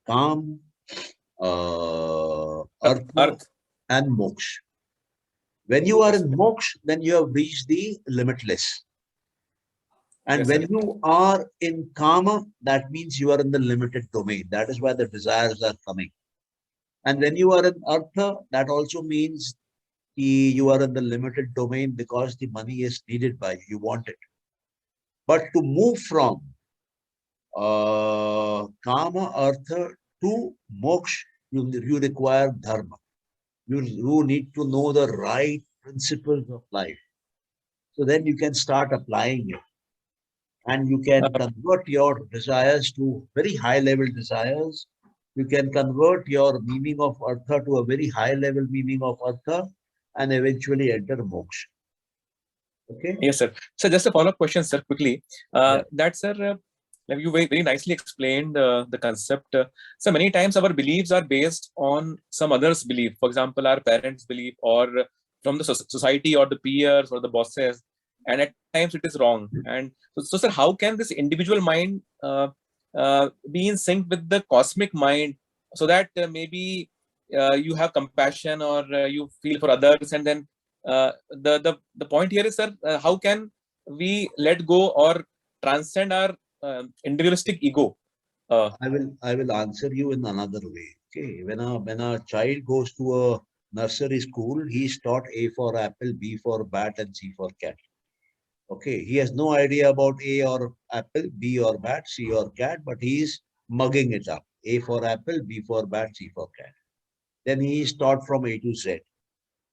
A: kam, artha, and moksha. When you are in moksha, then you have reached the limitless. And
F: Yes,
A: when
F: sir.
A: you are in kama, that means you are in the limited domain. That is why the desires are coming. And when you are in artha, that also means you are in the limited domain because the money is needed by you. You want it. But to move from kama, artha to moksha, you require dharma. You need to know the right principles of life. So then you can start applying it. And you can convert your desires to very high level desires. You can convert your meaning of artha to a very high level meaning of artha and eventually enter moksha. Okay?
F: Yes, sir. So just a follow-up question, sir, quickly.
A: Yeah.
F: That, sir, like you very nicely explained the concept. So many times our beliefs are based on some others' belief. For example, our parents' belief, or from the society or the peers or the bosses. And at times it is wrong. And so sir, how can this individual mind be in sync with the cosmic mind, so that maybe you have compassion, or you feel for others, and then the point here is, sir, how can we let go or transcend our individualistic ego?
A: I will answer you in another way. Okay. When a child goes to a nursery school, he's taught A for apple, B for bat, and C for cat. Okay. He has no idea about A or apple, B or bat, C or cat, but he's mugging it up. A for apple, B for bat, C for cat. Then he is taught from A to Z.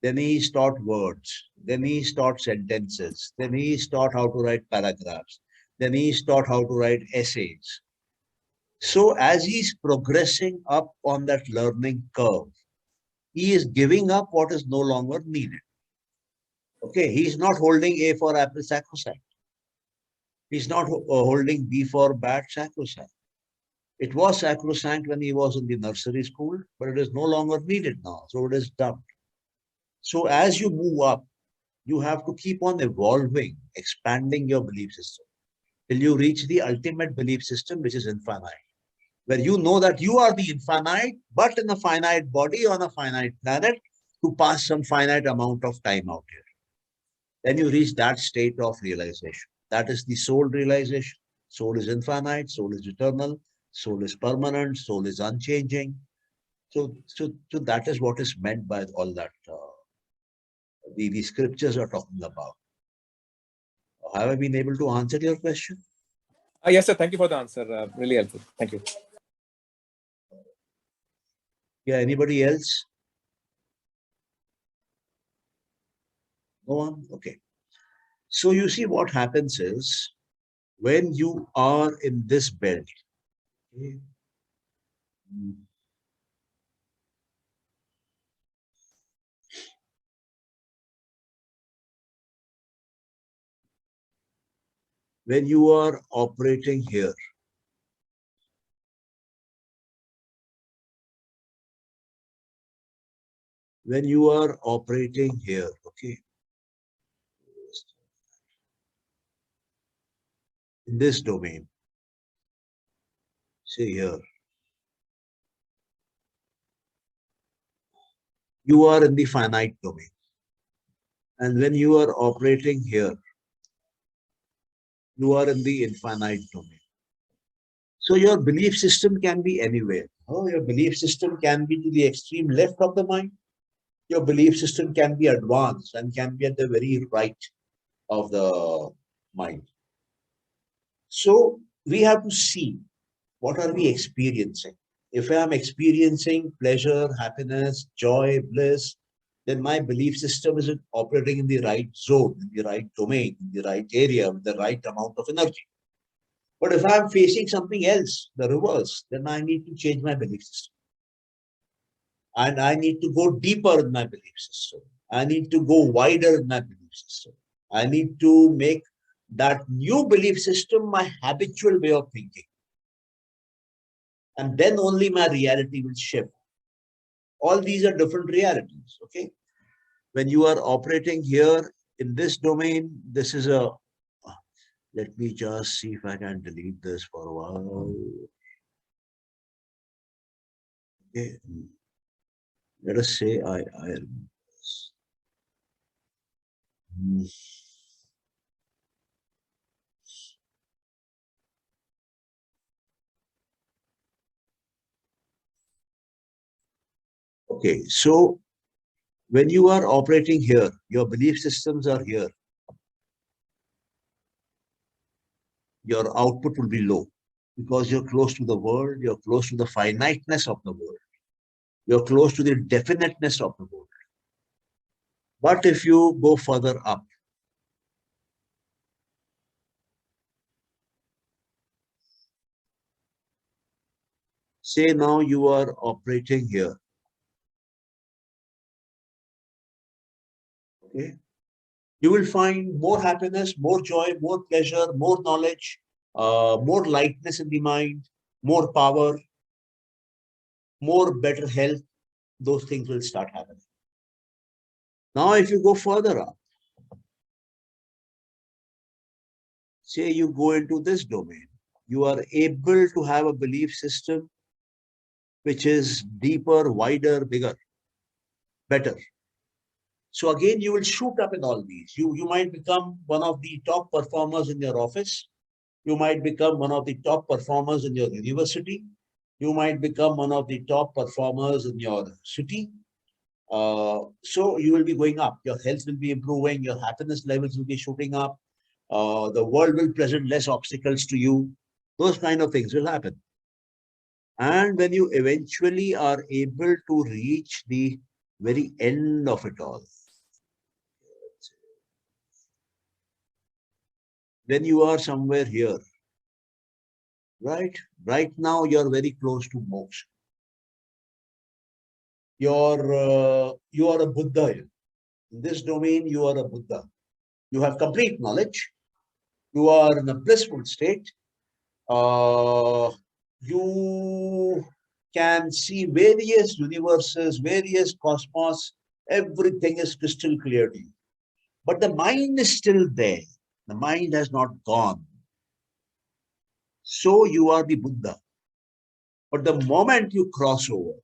A: Then he is taught words. Then he is taught sentences. Then he is taught how to write paragraphs. Then he is taught how to write essays. So as he's progressing up on that learning curve, he is giving up what is no longer needed. Okay, he's not holding A for apple sacrosanct. He's not holding B for bat sacrosanct. It was sacrosanct when he was in the nursery school, but it is no longer needed now. So it is dumped. So as you move up, you have to keep on evolving, expanding your belief system till you reach the ultimate belief system, which is infinite, where you know that you are the infinite, but in a finite body on a finite planet to pass some finite amount of time out here. Then you reach that state of realization. That is the soul realization. Soul is infinite, soul is eternal, soul is permanent, soul is unchanging. So that is what is meant by all that the scriptures are talking about. Have I been able to answer your question?
F: Yes, sir. Thank you for the answer. Really helpful. Thank you.
A: Yeah, anybody else? No one? Okay. So you see what happens is when you are in this belt, okay, when you are operating here, when you are operating here, okay, in this domain, say here, you are in the finite domain. And when you are operating here, you are in the infinite domain. So your belief system can be anywhere. Oh, your belief system can be to the extreme left of the mind. Your belief system can be advanced and can be at the very right of the mind. So we have to see what are we experiencing. If I am experiencing pleasure, happiness, joy, bliss, then my belief system is operating in the right zone, in the right domain, in the right area, with the right amount of energy. But if I'm facing something else, the reverse, then I need to change my belief system. And I need to go deeper in my belief system. I need to go wider in my belief system. I need to make that new belief system my habitual way of thinking. And then only my reality will shift. All these are different realities, okay? When you are operating here in this domain, this is a, let me just see if I can delete this for a while. Okay. Let us say I Okay, so when you are operating here, your belief systems are here. Your output will be low because you're close to the world, you're close to the finiteness of the world, you're close to the definiteness of the world. But if you go further up, say now you are operating here, okay, you will find more happiness, more joy, more pleasure, more knowledge, more lightness in the mind, more power, more better health. Those things will start happening. Now, if you go further up, say you go into this domain, you are able to have a belief system which is deeper, wider, bigger, better. So again, you will shoot up in all these. You might become one of the top performers in your office. You might become one of the top performers in your university. You might become one of the top performers in your city. So you will be going up. Your health will be improving. Your happiness levels will be shooting up. The world will present less obstacles to you. Those kind of things will happen. And when you eventually are able to reach the very end of it all, when you are somewhere here, right? Right now, you're very close to moksha. You are a Buddha. In this domain, you are a Buddha. You have complete knowledge. You are in a blissful state. You can see various universes, various cosmos. Everything is crystal clear to you. But the mind is still there. The mind has not gone. So you are the Buddha. But the moment you cross over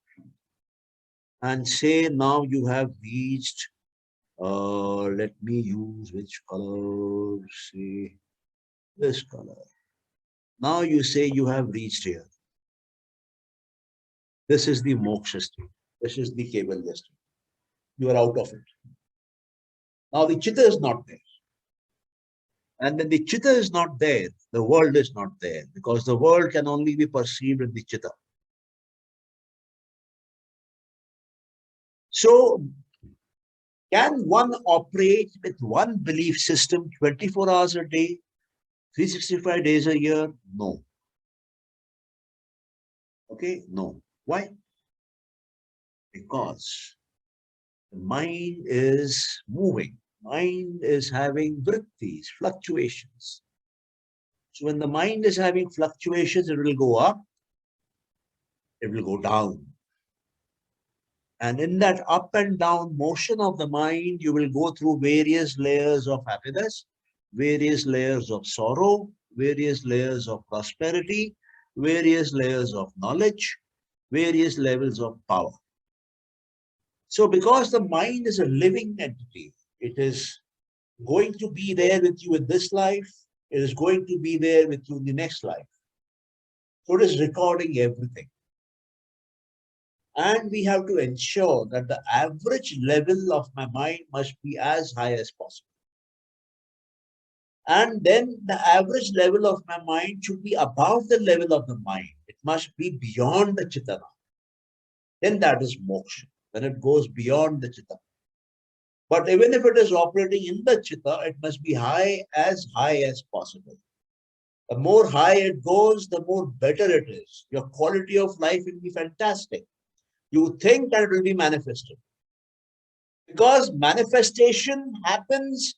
A: and say now you have reached, let me use which color, say this color. Now you say you have reached here. This is the moksha state. This is the Kaivalya state. You are out of it. Now the chitta is not there. And when the chitta is not there, the world is not there, because the world can only be perceived in the chitta. So, can one operate with one belief system 24 hours a day, 365 days a year? No. Okay, no. Why? Because the mind is moving. Mind is having vrittis, fluctuations. So when the mind is having fluctuations, it will go up, it will go down. And in that up and down motion of the mind, you will go through various layers of happiness, various layers of sorrow, various layers of prosperity, various layers of knowledge, various levels of power. So because the mind is a living entity, it is going to be there with you in this life, it is going to be there with you in the next life. So it is recording everything. And we have to ensure that the average level of my mind must be as high as possible. And then the average level of my mind should be above the level of the mind. It must be beyond the chitta. Then that is moksha, when it goes beyond the chitta. But even if it is operating in the chitta, it must be high as possible. The more high it goes, the more better it is. Your quality of life will be fantastic. You think that it will be manifested. Because manifestation happens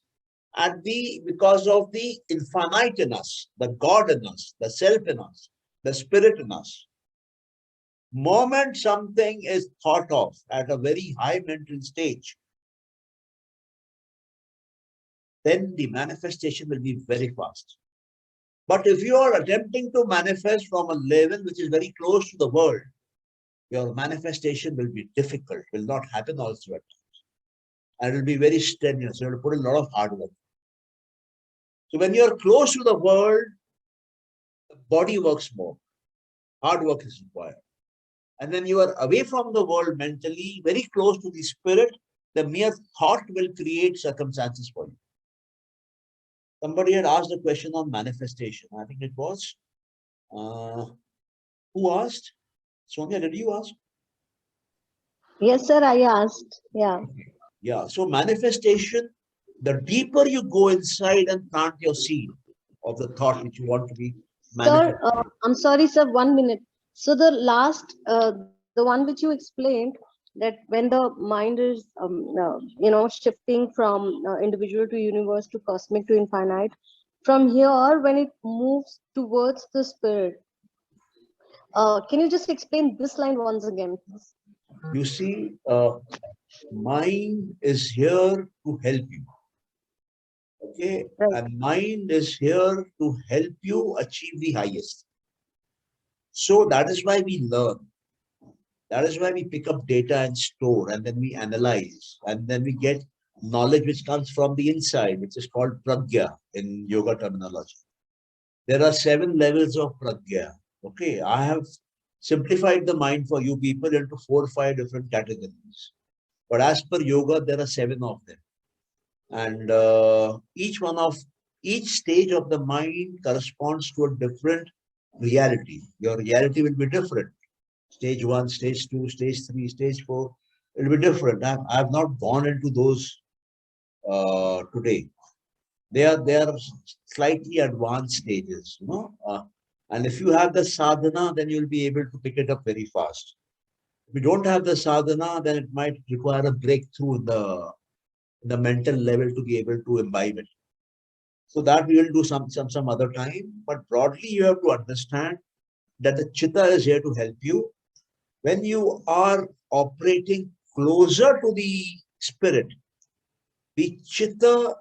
A: because of the infinite in us, the God in us, the self in us, the spirit in us. Moment something is thought of at a very high mental stage, then the manifestation will be very fast. But if you are attempting to manifest from a level which is very close to the world, your manifestation will be difficult, will not happen also at times. And it will be very strenuous. You have to put in a lot of hard work. So when you're close to the world, the body works more. Hard work is required. And then you are away from the world mentally, very close to the spirit, the mere thought will create circumstances for you. Somebody had asked a question on manifestation. I think it was, who asked? Sonia, did you ask?
E: Yes, sir, I asked. Yeah.
A: Yeah, so manifestation, the deeper you go inside and plant your seed of the thought which you want to be manifested.
E: Sir, I'm sorry, sir, 1 minute. So the last, the one which you explained, that when the mind is, shifting from individual to universe to cosmic to infinite, from here, when it moves towards the spirit, can you just explain this line once again, please?
A: You see, mind is here to help you. Okay,
E: Right.
A: and mind is here to help you achieve the highest. So that is why we learn. That is why we pick up data and store, and then we analyze, and then we get knowledge which comes from the inside, which is called pragya in yoga terminology. There are 7 levels of pragya. Okay, I have simplified the mind for you people into 4 or 5 different categories. But as per yoga, there are 7 of them. And each stage of the mind corresponds to a different reality. Your reality will be different. Stage 1, stage 2, stage 3, stage 4. It will be different. I have not gone into those today. They are slightly advanced stages, and if you have the sadhana, then you'll be able to pick it up very fast. If you don't have the sadhana, then it might require a breakthrough in the mental level to be able to imbibe it. So that we will do some other time. But broadly, you have to understand that the chitta is here to help you. When you are operating closer to the spirit, the chitta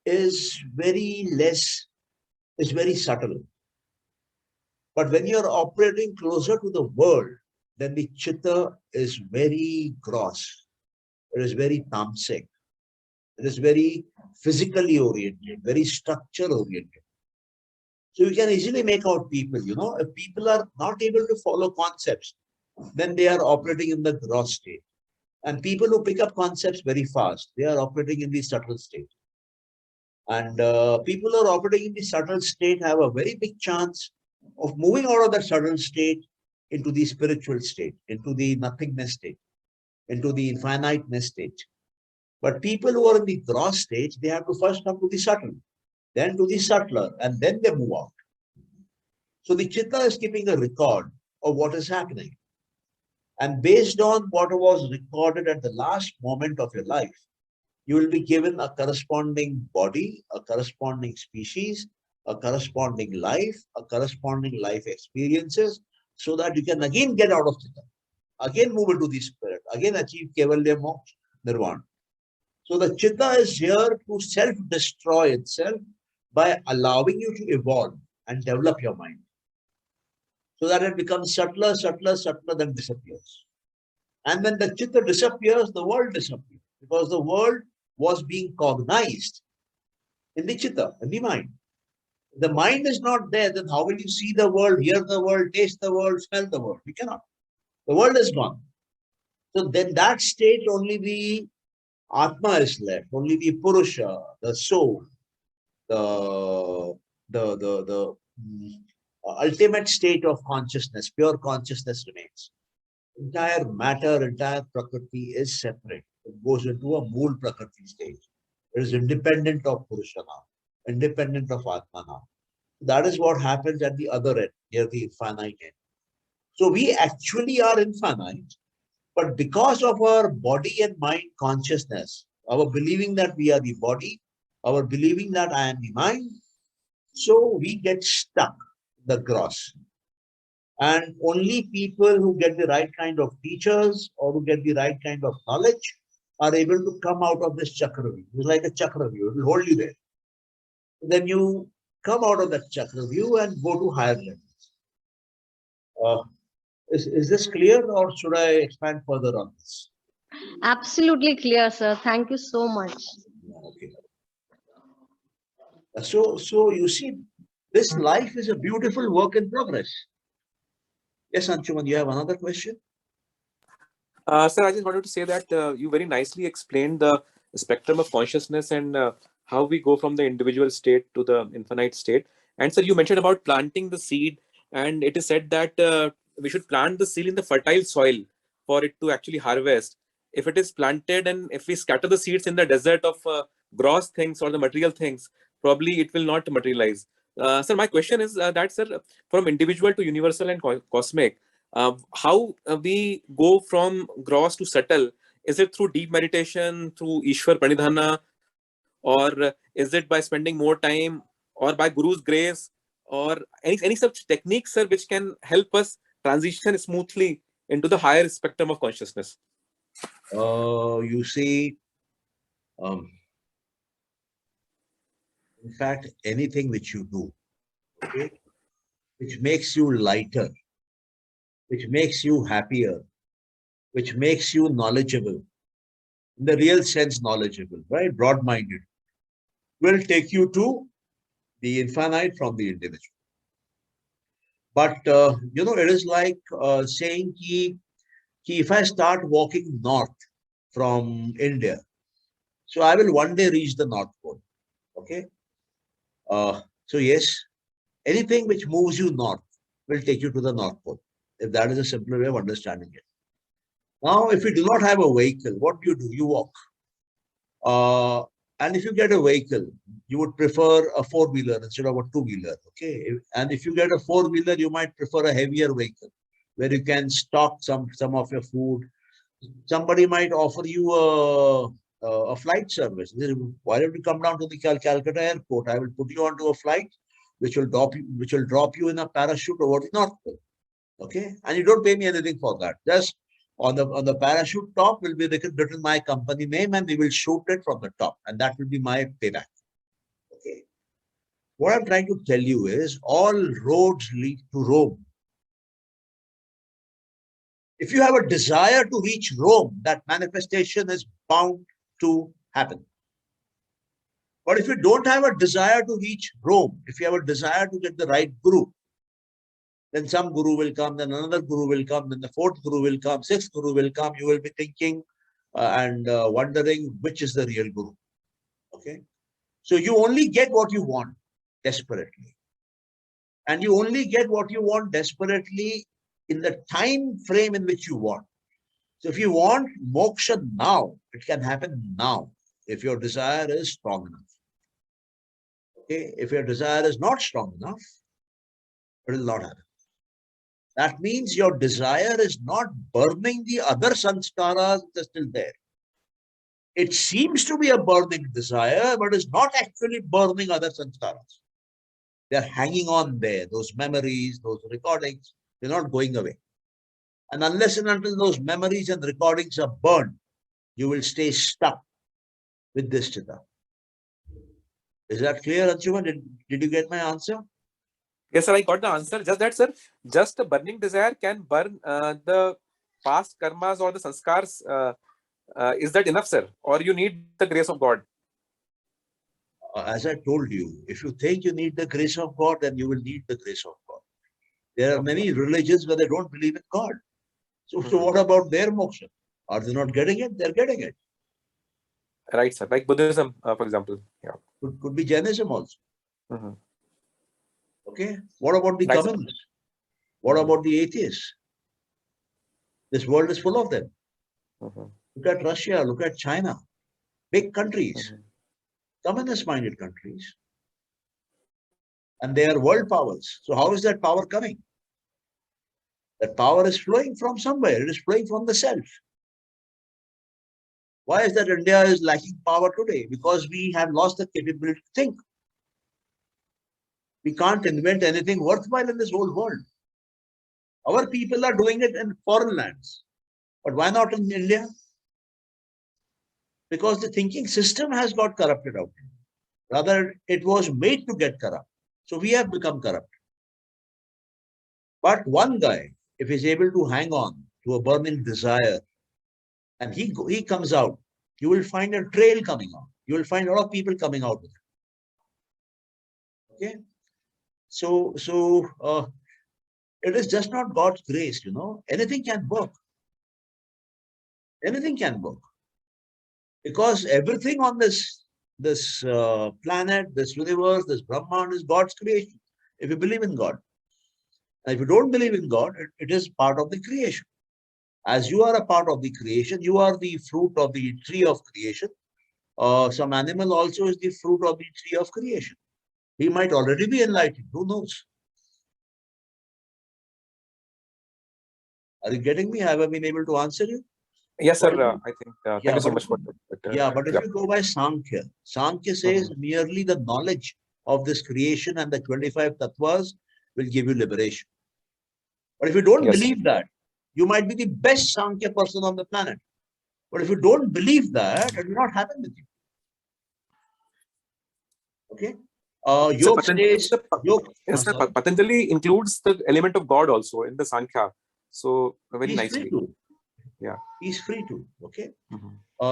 A: is very subtle. But when you're operating closer to the world, then the chitta is very gross. It is very tamasic. It is very physically oriented, very structure oriented. So you can easily make out people, if people are not able to follow concepts, then they are operating in the gross state. And people who pick up concepts very fast, they are operating in the subtle state. And people who are operating in the subtle state have a very big chance of moving out of that subtle state into the spiritual state, into the nothingness state, into the infiniteness state. But people who are in the gross stage, they have to first come to the subtle, then to the subtler, and then they move out. So the chitta is keeping a record of what is happening. And based on what was recorded at the last moment of your life, you will be given a corresponding body, a corresponding species, a corresponding life experiences, so that you can again get out of chitta, again move into the spirit, again achieve Kaivalya Moksha, Nirvana. So the chitta is here to self-destroy itself by allowing you to evolve and develop your mind, so that it becomes subtler, then disappears. And when the chitta disappears, the world disappears, because the world was being cognized in the chitta, in the mind. If the mind is not there, then how will you see the world, hear the world, taste the world, smell the world? You cannot. The world is gone. So then that state, only the Atma is left, only the Purusha, the soul, the ultimate state of consciousness, pure consciousness remains. Entire matter, entire Prakriti is separate. It goes into a Mool Prakriti stage. It is independent of Purusha now, independent of Atma now. That is what happens at the other end, near the infinite end. So we actually are infinite, but because of our body and mind consciousness, our believing that we are the body, our believing that I am the mind, so we get stuck in the gross. And only people who get the right kind of teachers or who get the right kind of knowledge are able to come out of this chakravyuh. It's like a chakravyuh, it will hold you there. Then you come out of that chakravyuh and go to higher levels. Is this clear, or should I expand further on this?
E: Absolutely clear, sir. Thank you so much.
A: Okay. So you see, this life is a beautiful work in progress. Yes, Anshuman, you have another question?
F: Sir, I just wanted to say that you very nicely explained the spectrum of consciousness and how we go from the individual state to the infinite state. And sir, you mentioned about planting the seed, and it is said that we should plant the seed in the fertile soil for it to actually harvest. If it is planted and if we scatter the seeds in the desert of gross things or the material things, probably it will not materialize. Sir, my question is that, sir, from individual to universal and cosmic, how we go from gross to subtle? Is it through deep meditation, through Ishwar Pranidhana, or is it by spending more time, or by Guru's grace, or any such techniques, sir, which can help us transition smoothly into the higher spectrum of consciousness?
A: You see, in fact, anything which you do, okay, which makes you lighter, which makes you happier, which makes you knowledgeable, in the real sense knowledgeable, right, broad-minded, will take you to the infinite from the individual. But, it is like saying ki if I start walking north from India, so I will one day reach the North Pole, okay? So yes, anything which moves you north will take you to the North Pole, if that is a simpler way of understanding it. Now, if you do not have a vehicle, what do? You walk. And if you get a vehicle, you would prefer a four-wheeler instead of a two-wheeler, okay? And if you get a four-wheeler, you might prefer a heavier vehicle where you can stock some of your food. Somebody might offer you a flight service. Why don't you come down to the Calcutta airport? I will put you onto a flight which will drop you in a parachute over the North Pole. Okay, and you don't pay me anything for that. Just on the parachute top will be written my company name, and we will shoot it from the top, and that will be my payback. Okay, what I'm trying to tell you is all roads lead to Rome. If you have a desire to reach Rome, that manifestation is bound to happen. But if you don't have a desire to reach Rome, if you have a desire to get the right guru, then some guru will come, then another guru will come, then the fourth guru will come, sixth guru will come. You will be thinking and wondering which is the real guru. Okay, so you only get what you want desperately, and you only get what you want desperately in the time frame in which you want. So if you want moksha now, it can happen now if your desire is strong enough. Okay, if your desire is not strong enough, it will not happen. That means your desire is not burning the other sanskaras that are still there. It seems to be a burning desire, but it's not actually burning other sanskaras. They're hanging on there. Those memories, those recordings, they're not going away. And unless and until those memories and recordings are burned, you will stay stuck with this chitta. Is that clear, Anshuman? Did you get my answer?
F: Yes, sir, I got the answer. Just that, sir, just a burning desire can burn the past karmas or the sanskars. Is that enough, sir? Or you need the grace of God?
A: As I told you, if you think you need the grace of God, then you will need the grace of God. There are many religions where they don't believe in God. So what about their moksha? Are they not getting it? They're getting it.
F: Right, sir. Like Buddhism, for example. Yeah.
A: Could be Jainism also. Okay. What about the communists? What about the atheists? This world is full of them. Look at Russia. Look at China. Big countries. Communist-minded countries. And they are world powers. So how is that power coming? That power is flowing from somewhere. It is flowing from the self. Why is that India is lacking power today? Because we have lost the capability to think. We can't invent anything worthwhile in this whole world. Our people are doing it in foreign lands. But why not in India? Because the thinking system has got corrupted out. Rather, it was made to get corrupt. So we have become corrupt. But one guy, if he's able to hang on to a burning desire, and he comes out, you will find a trail coming out. You will find a lot of people coming out with it. Okay? So It is just not God's grace, Anything can work. Anything can work. Because everything on this planet, this universe, this Brahman is God's creation. If you believe in God. And if you don't believe in God, it is part of the creation. As you are a part of the creation, you are the fruit of the tree of creation. Some animal also is the fruit of the tree of creation. He might already be enlightened. Who knows? Are you getting me? Have I been able to answer you?
F: Yes, sir.
A: But,
F: I think. Thank you so much for that.
A: But if you go by Sankhya, Sankhya says merely the knowledge of this creation and the 25 tattvas will give you liberation. But if you don't believe that, you might be the best Sankhya person on the planet. But if you don't believe that, it will not happen with you. Okay?
F: Patanjali includes the element of God also in the Sankhya. So very nicely. Yeah.
A: He's free to. Okay.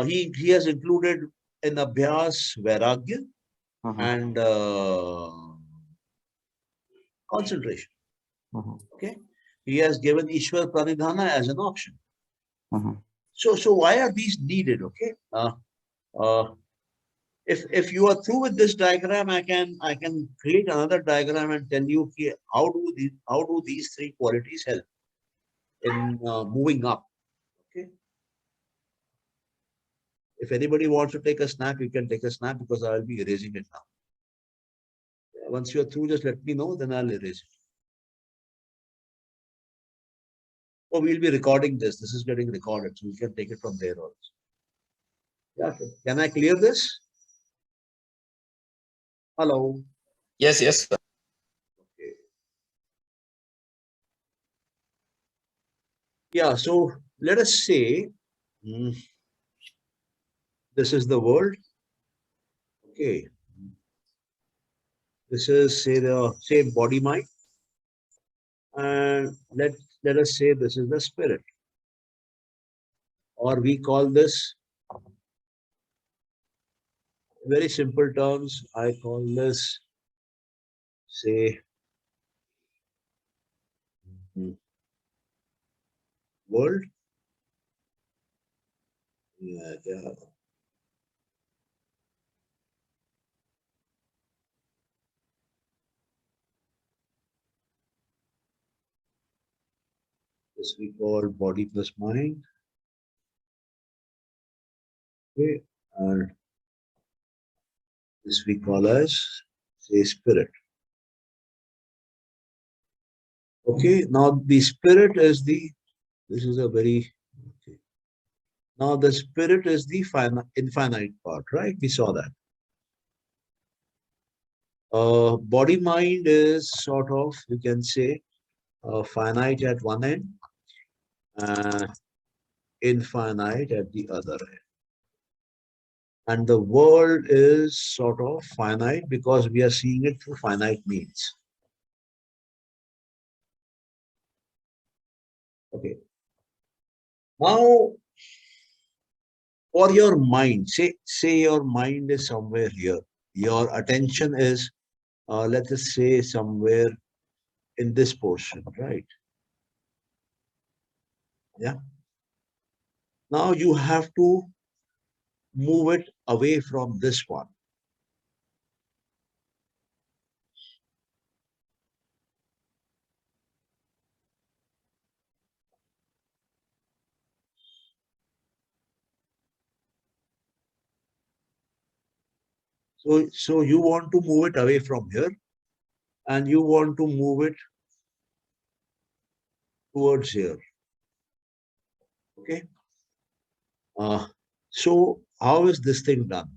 A: He has included in Abhyas Vairagya and concentration. Okay. He has given Ishwar Pranidhana as an option. So why are these needed? Okay. If you are through with this diagram, I can create another diagram and tell you how do these three qualities help in moving up. Okay. If anybody wants to take a snap, you can take a snap because I will be erasing it now. Once you are through, just let me know, then I'll erase it. Oh, we'll be recording this. This is getting recorded, so we can take it from there also. Yeah. Can I clear this? Hello.
C: Yes, yes.
A: Okay. Yeah. So let us say this is the world. Okay. This is say the same body mind, and let us say this is the spirit, or we call this very simple terms. I call this say world. Yeah. This we call body plus mind. Okay, and this we call as say spirit. Okay, now the spirit is this is a very okay. Now the spirit is the infinite part, right? We saw that. Body mind is sort of, you can say, finite at one end, infinite at the other end. And the world is sort of finite because we are seeing it through finite means. Okay. Now, for your mind, say your mind is somewhere here. Your attention is, let us say, somewhere in this portion, right? Yeah. Now you have to move it away from this one. So you want to move it away from here, and you want to move it towards here. Okay. So how is this thing done?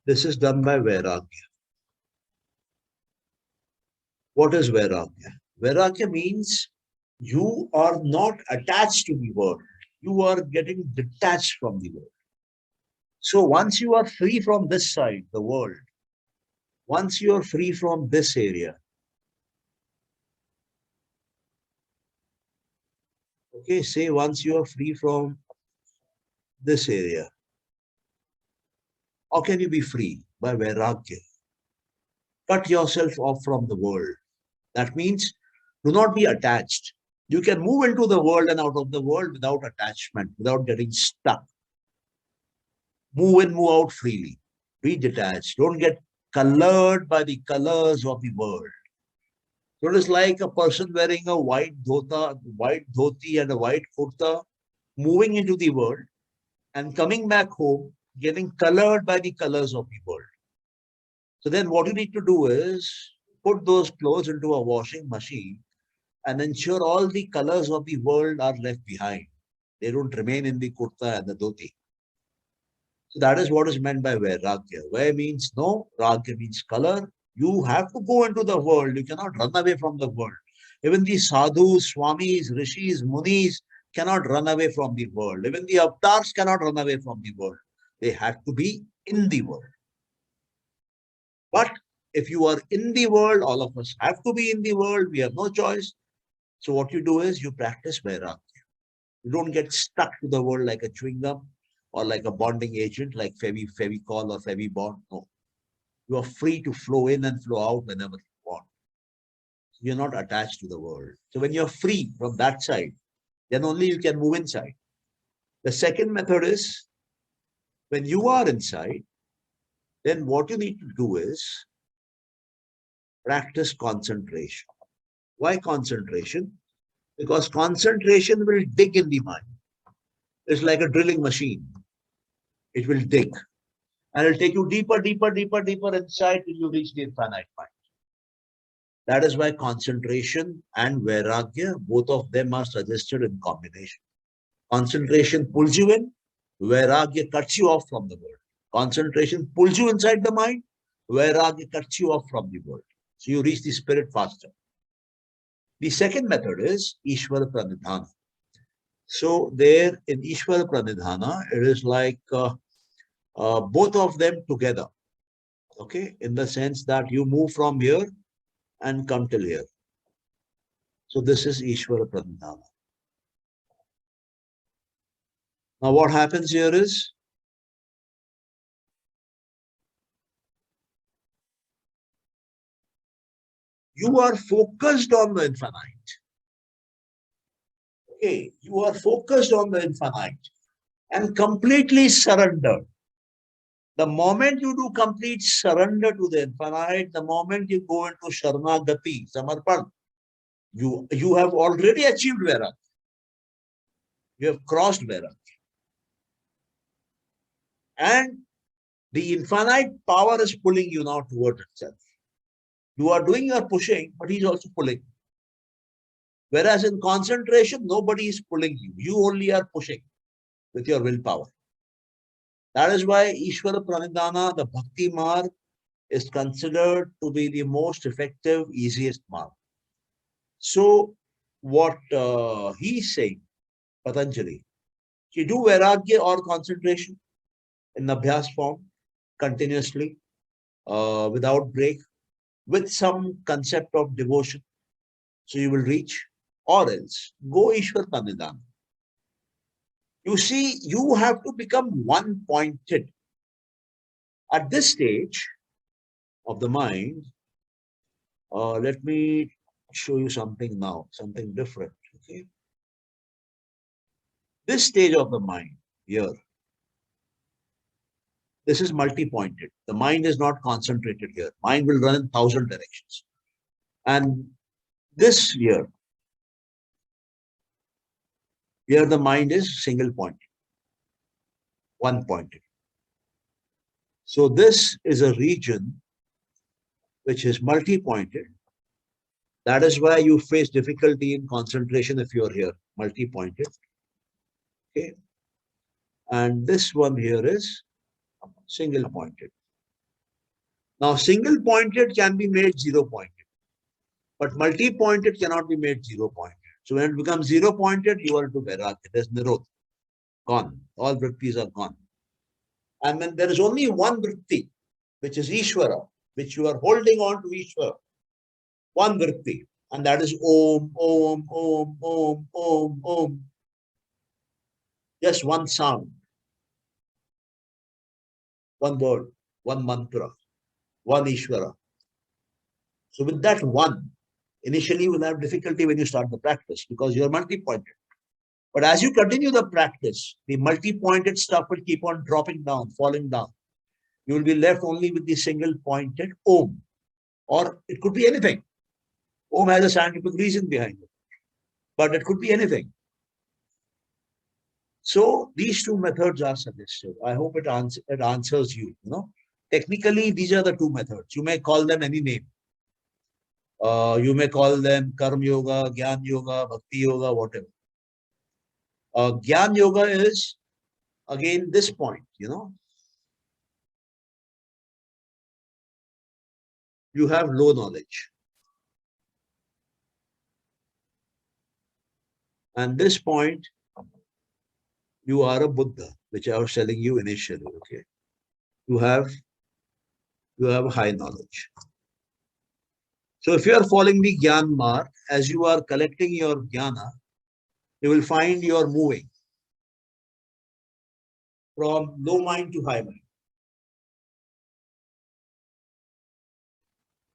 A: This is done by Vairagya. What is Vairagya? Vairagya means you are not attached to the world. You are getting detached from the world. So once you are free from this side, the world, once you are free from this area, okay, say once you are free from this area, how can you be free? By Vairagya. cut yourself off from the world. That means do not be attached. You can move into the world and out of the world without attachment, without getting stuck. Move in, move out freely. Be detached. Don't get colored by the colors of the world. So it is like a person wearing a white dhoti and a white kurta, moving into the world and coming back home, getting colored by the colors of the world. So then what you need to do is put those clothes into a washing machine and ensure all the colors of the world are left behind. They don't remain in the kurta and the dhoti. So that is what is meant by Vairagya. Vai means no, Ragya means color. You have to go into the world. You cannot run away from the world. Even the sadhus, swamis, rishis, munis cannot run away from the world. Even the avatars cannot run away from the world. They have to be in the world. But if you are in the world, all of us have to be in the world. We have no choice. So what you do is you practice Vairagya. You don't get stuck to the world like a chewing gum or like a bonding agent like Fevicol or Fevibond. No. You are free to flow in and flow out whenever you want. You're not attached to the world. So when you're free from that side, then only you can move inside. The second method is when you are inside, then what you need to do is practice concentration. Why concentration? Because concentration will dig in the mind. It's like a drilling machine. It will dig. And it'll take you deeper, deeper, deeper, deeper inside till you reach the infinite mind. That is why concentration and Vairagya, both of them are suggested in combination. Concentration pulls you in, Vairagya cuts you off from the world. Concentration pulls you inside the mind, Vairagya cuts you off from the world. So you reach the spirit faster. The second method is Ishvara Pranidhana. So there in Ishvara Pranidhana, it is like both of them together. Okay, in the sense that you move from here and come till here. So this is Ishvara Pranidhana. Now what happens here is you are focused on the infinite. Okay, you are focused on the infinite and completely surrendered. The moment you do complete surrender to the infinite, the moment you go into Sharanagati, Samarpan, you have already achieved Vairagya. You have crossed Vairagya. And the infinite power is pulling you now towards itself. You are doing your pushing, but he's also pulling. Whereas in concentration, nobody is pulling you. You only are pushing with your willpower. That is why Ishvara Pranidhana, the Bhakti Marg, is considered to be the most effective, easiest marg. So what he's saying, Patanjali, you do Vairagya or concentration in Abhyas form, continuously, without break, with some concept of devotion. So you will reach, or else go Ishvara Pranidhana. You see, you have to become one-pointed. At this stage of the mind, let me show you something now, something different. Okay. This stage of the mind here, this is multi-pointed. The mind is not concentrated here. Mind will run in 1,000 directions. And this here the mind is single-pointed, one-pointed. So this is a region which is multi-pointed. That is why you face difficulty in concentration if you are here, multi-pointed. Okay. And this one here is single-pointed. Now, single-pointed can be made zero-pointed, but multi-pointed cannot be made zero-pointed. So when it becomes zero-pointed, you are to Vairagya. There's Nirodha, gone. All vrittis are gone. And then there is only one vritti, which is Ishvara, which you are holding on to Ishvara. One vritti, and that is Om, Om, Om, Om, Om, Om. Just one sound, one word, one mantra, one Ishvara. So with that one, initially you will have difficulty when you start the practice because you're multi-pointed. But as you continue the practice, the multi-pointed stuff will keep on dropping down, falling down. You will be left only with the single pointed Om, or it could be anything. Om has a scientific reason behind it, but it could be anything. So these two methods are suggested. I hope it answers you. Technically, these are the two methods. You may call them any name. You may call them Karma Yoga, Gyan Yoga, Bhakti Yoga, whatever. Gyan Yoga is again this point. You have low knowledge. And this point, you are a Buddha, which I was telling you initially. Okay, you have high knowledge. So if you are following the Gyan mark, as you are collecting your Jnana, you will find you are moving from low mind to high mind.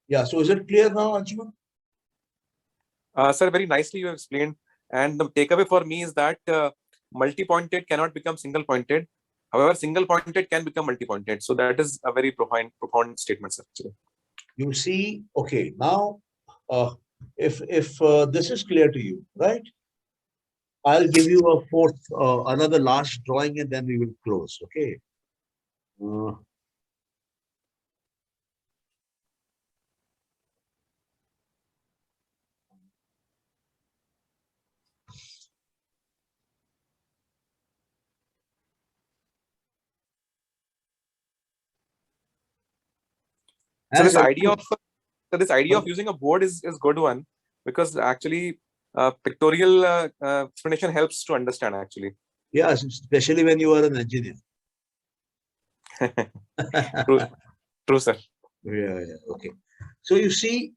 A: Yeah, so is it clear now, Anshul?
F: Sir, very nicely you have explained. And the takeaway for me is that multi-pointed cannot become single-pointed. However, single-pointed can become multi-pointed. So that is a very profound statement, sir. Actually.
A: You see, okay, now if this is clear to you, right? I'll give you a fourth, another last drawing, and then we will close. Okay.
F: So this idea of using a board is good one, because actually pictorial explanation helps to understand actually.
A: Yes, especially when you are an engineer.
F: True, sir.
A: Yeah, okay. So you see,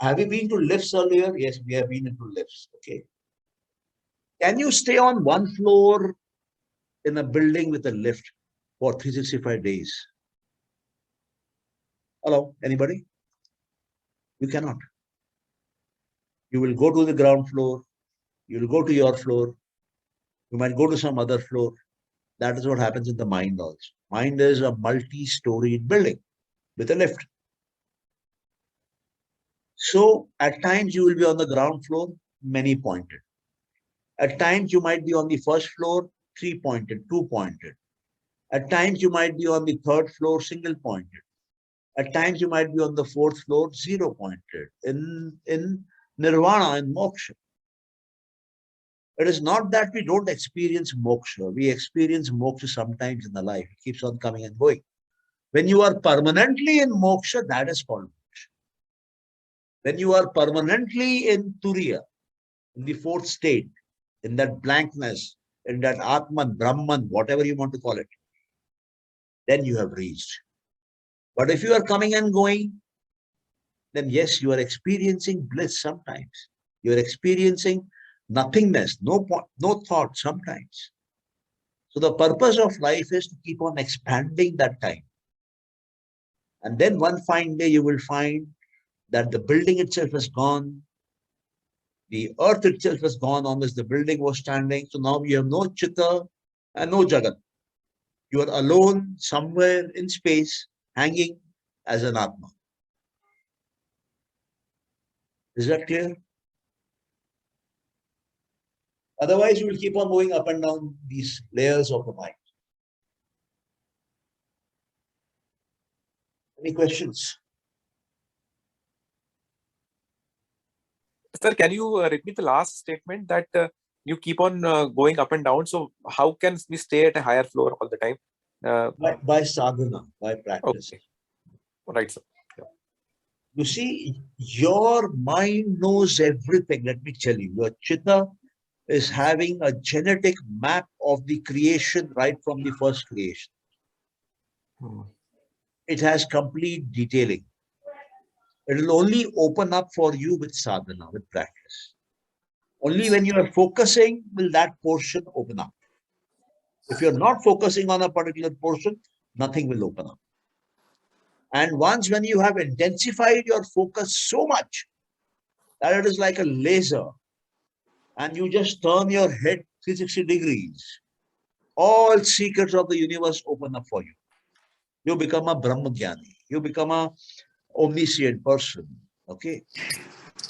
A: have you been to lifts earlier? Yes, we have been into lifts. Okay. Can you stay on one floor in a building with a lift for 365 days? Hello, anybody? You cannot. You will go to the ground floor. You will go to your floor. You might go to some other floor. That is what happens in the mind also. Mind is a multi-storied building with a lift. So at times you will be on the ground floor, many pointed. At times you might be on the first floor, 3 pointed, 2 pointed. At times you might be on the third floor, single pointed. At times you might be on the fourth floor, 0 pointed. In nirvana, in moksha. It is not that we don't experience moksha. We experience moksha sometimes in the life. It keeps on coming and going. When you are permanently in moksha, that is called moksha. When you are permanently in turiya, in the fourth state, in that blankness, in that Atman, Brahman, whatever you want to call it, then you have reached. But if you are coming and going, then yes, you are experiencing bliss sometimes. You are experiencing nothingness, no thought sometimes. So the purpose of life is to keep on expanding that time. And then one fine day you will find that the building itself is gone. The earth itself is gone on which the building was standing. So now you have no chitta and no jagat. You are alone somewhere in space, hanging as an Atma. Is that clear? Otherwise, you will keep on moving up and down these layers of the mind. Any questions?
F: Sir, can you repeat the last statement that you keep on going up and down? So how can we stay at a higher floor all the time?
A: By sadhana, by practice.
F: Okay. Right, sir. Yeah.
A: You see, your mind knows everything. Let me tell you, your chitta is having a genetic map of the creation right from the first creation. It has complete detailing. It will only open up for you with sadhana, with practice. Only when you are focusing will that portion open up. If you're not focusing on a particular portion, nothing will open up. And once when you have intensified your focus so much that it is like a laser, and you just turn your head 360 degrees, all secrets of the universe open up for you. You become a Brahmagyani. You become a omniscient person. Okay.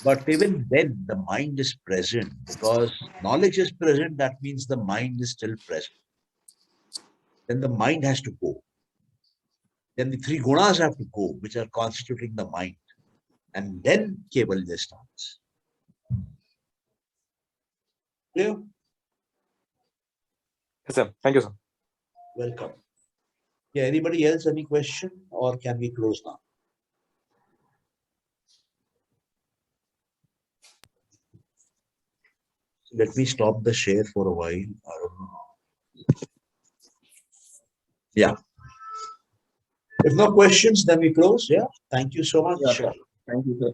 A: But even then, the mind is present, because knowledge is present. That means the mind is still present. Then the mind has to go. Then the three gunas have to go, which are constituting the mind. And then Kevalya starts. Clear?
F: Yes, sir. Thank you, sir.
A: Welcome. Yeah, anybody else, any question, or can we close now? Let me stop the share for a while. I don't know. Yeah. If no questions, then we close. Yeah. Thank you so much.
C: Yeah. Thank you, sir.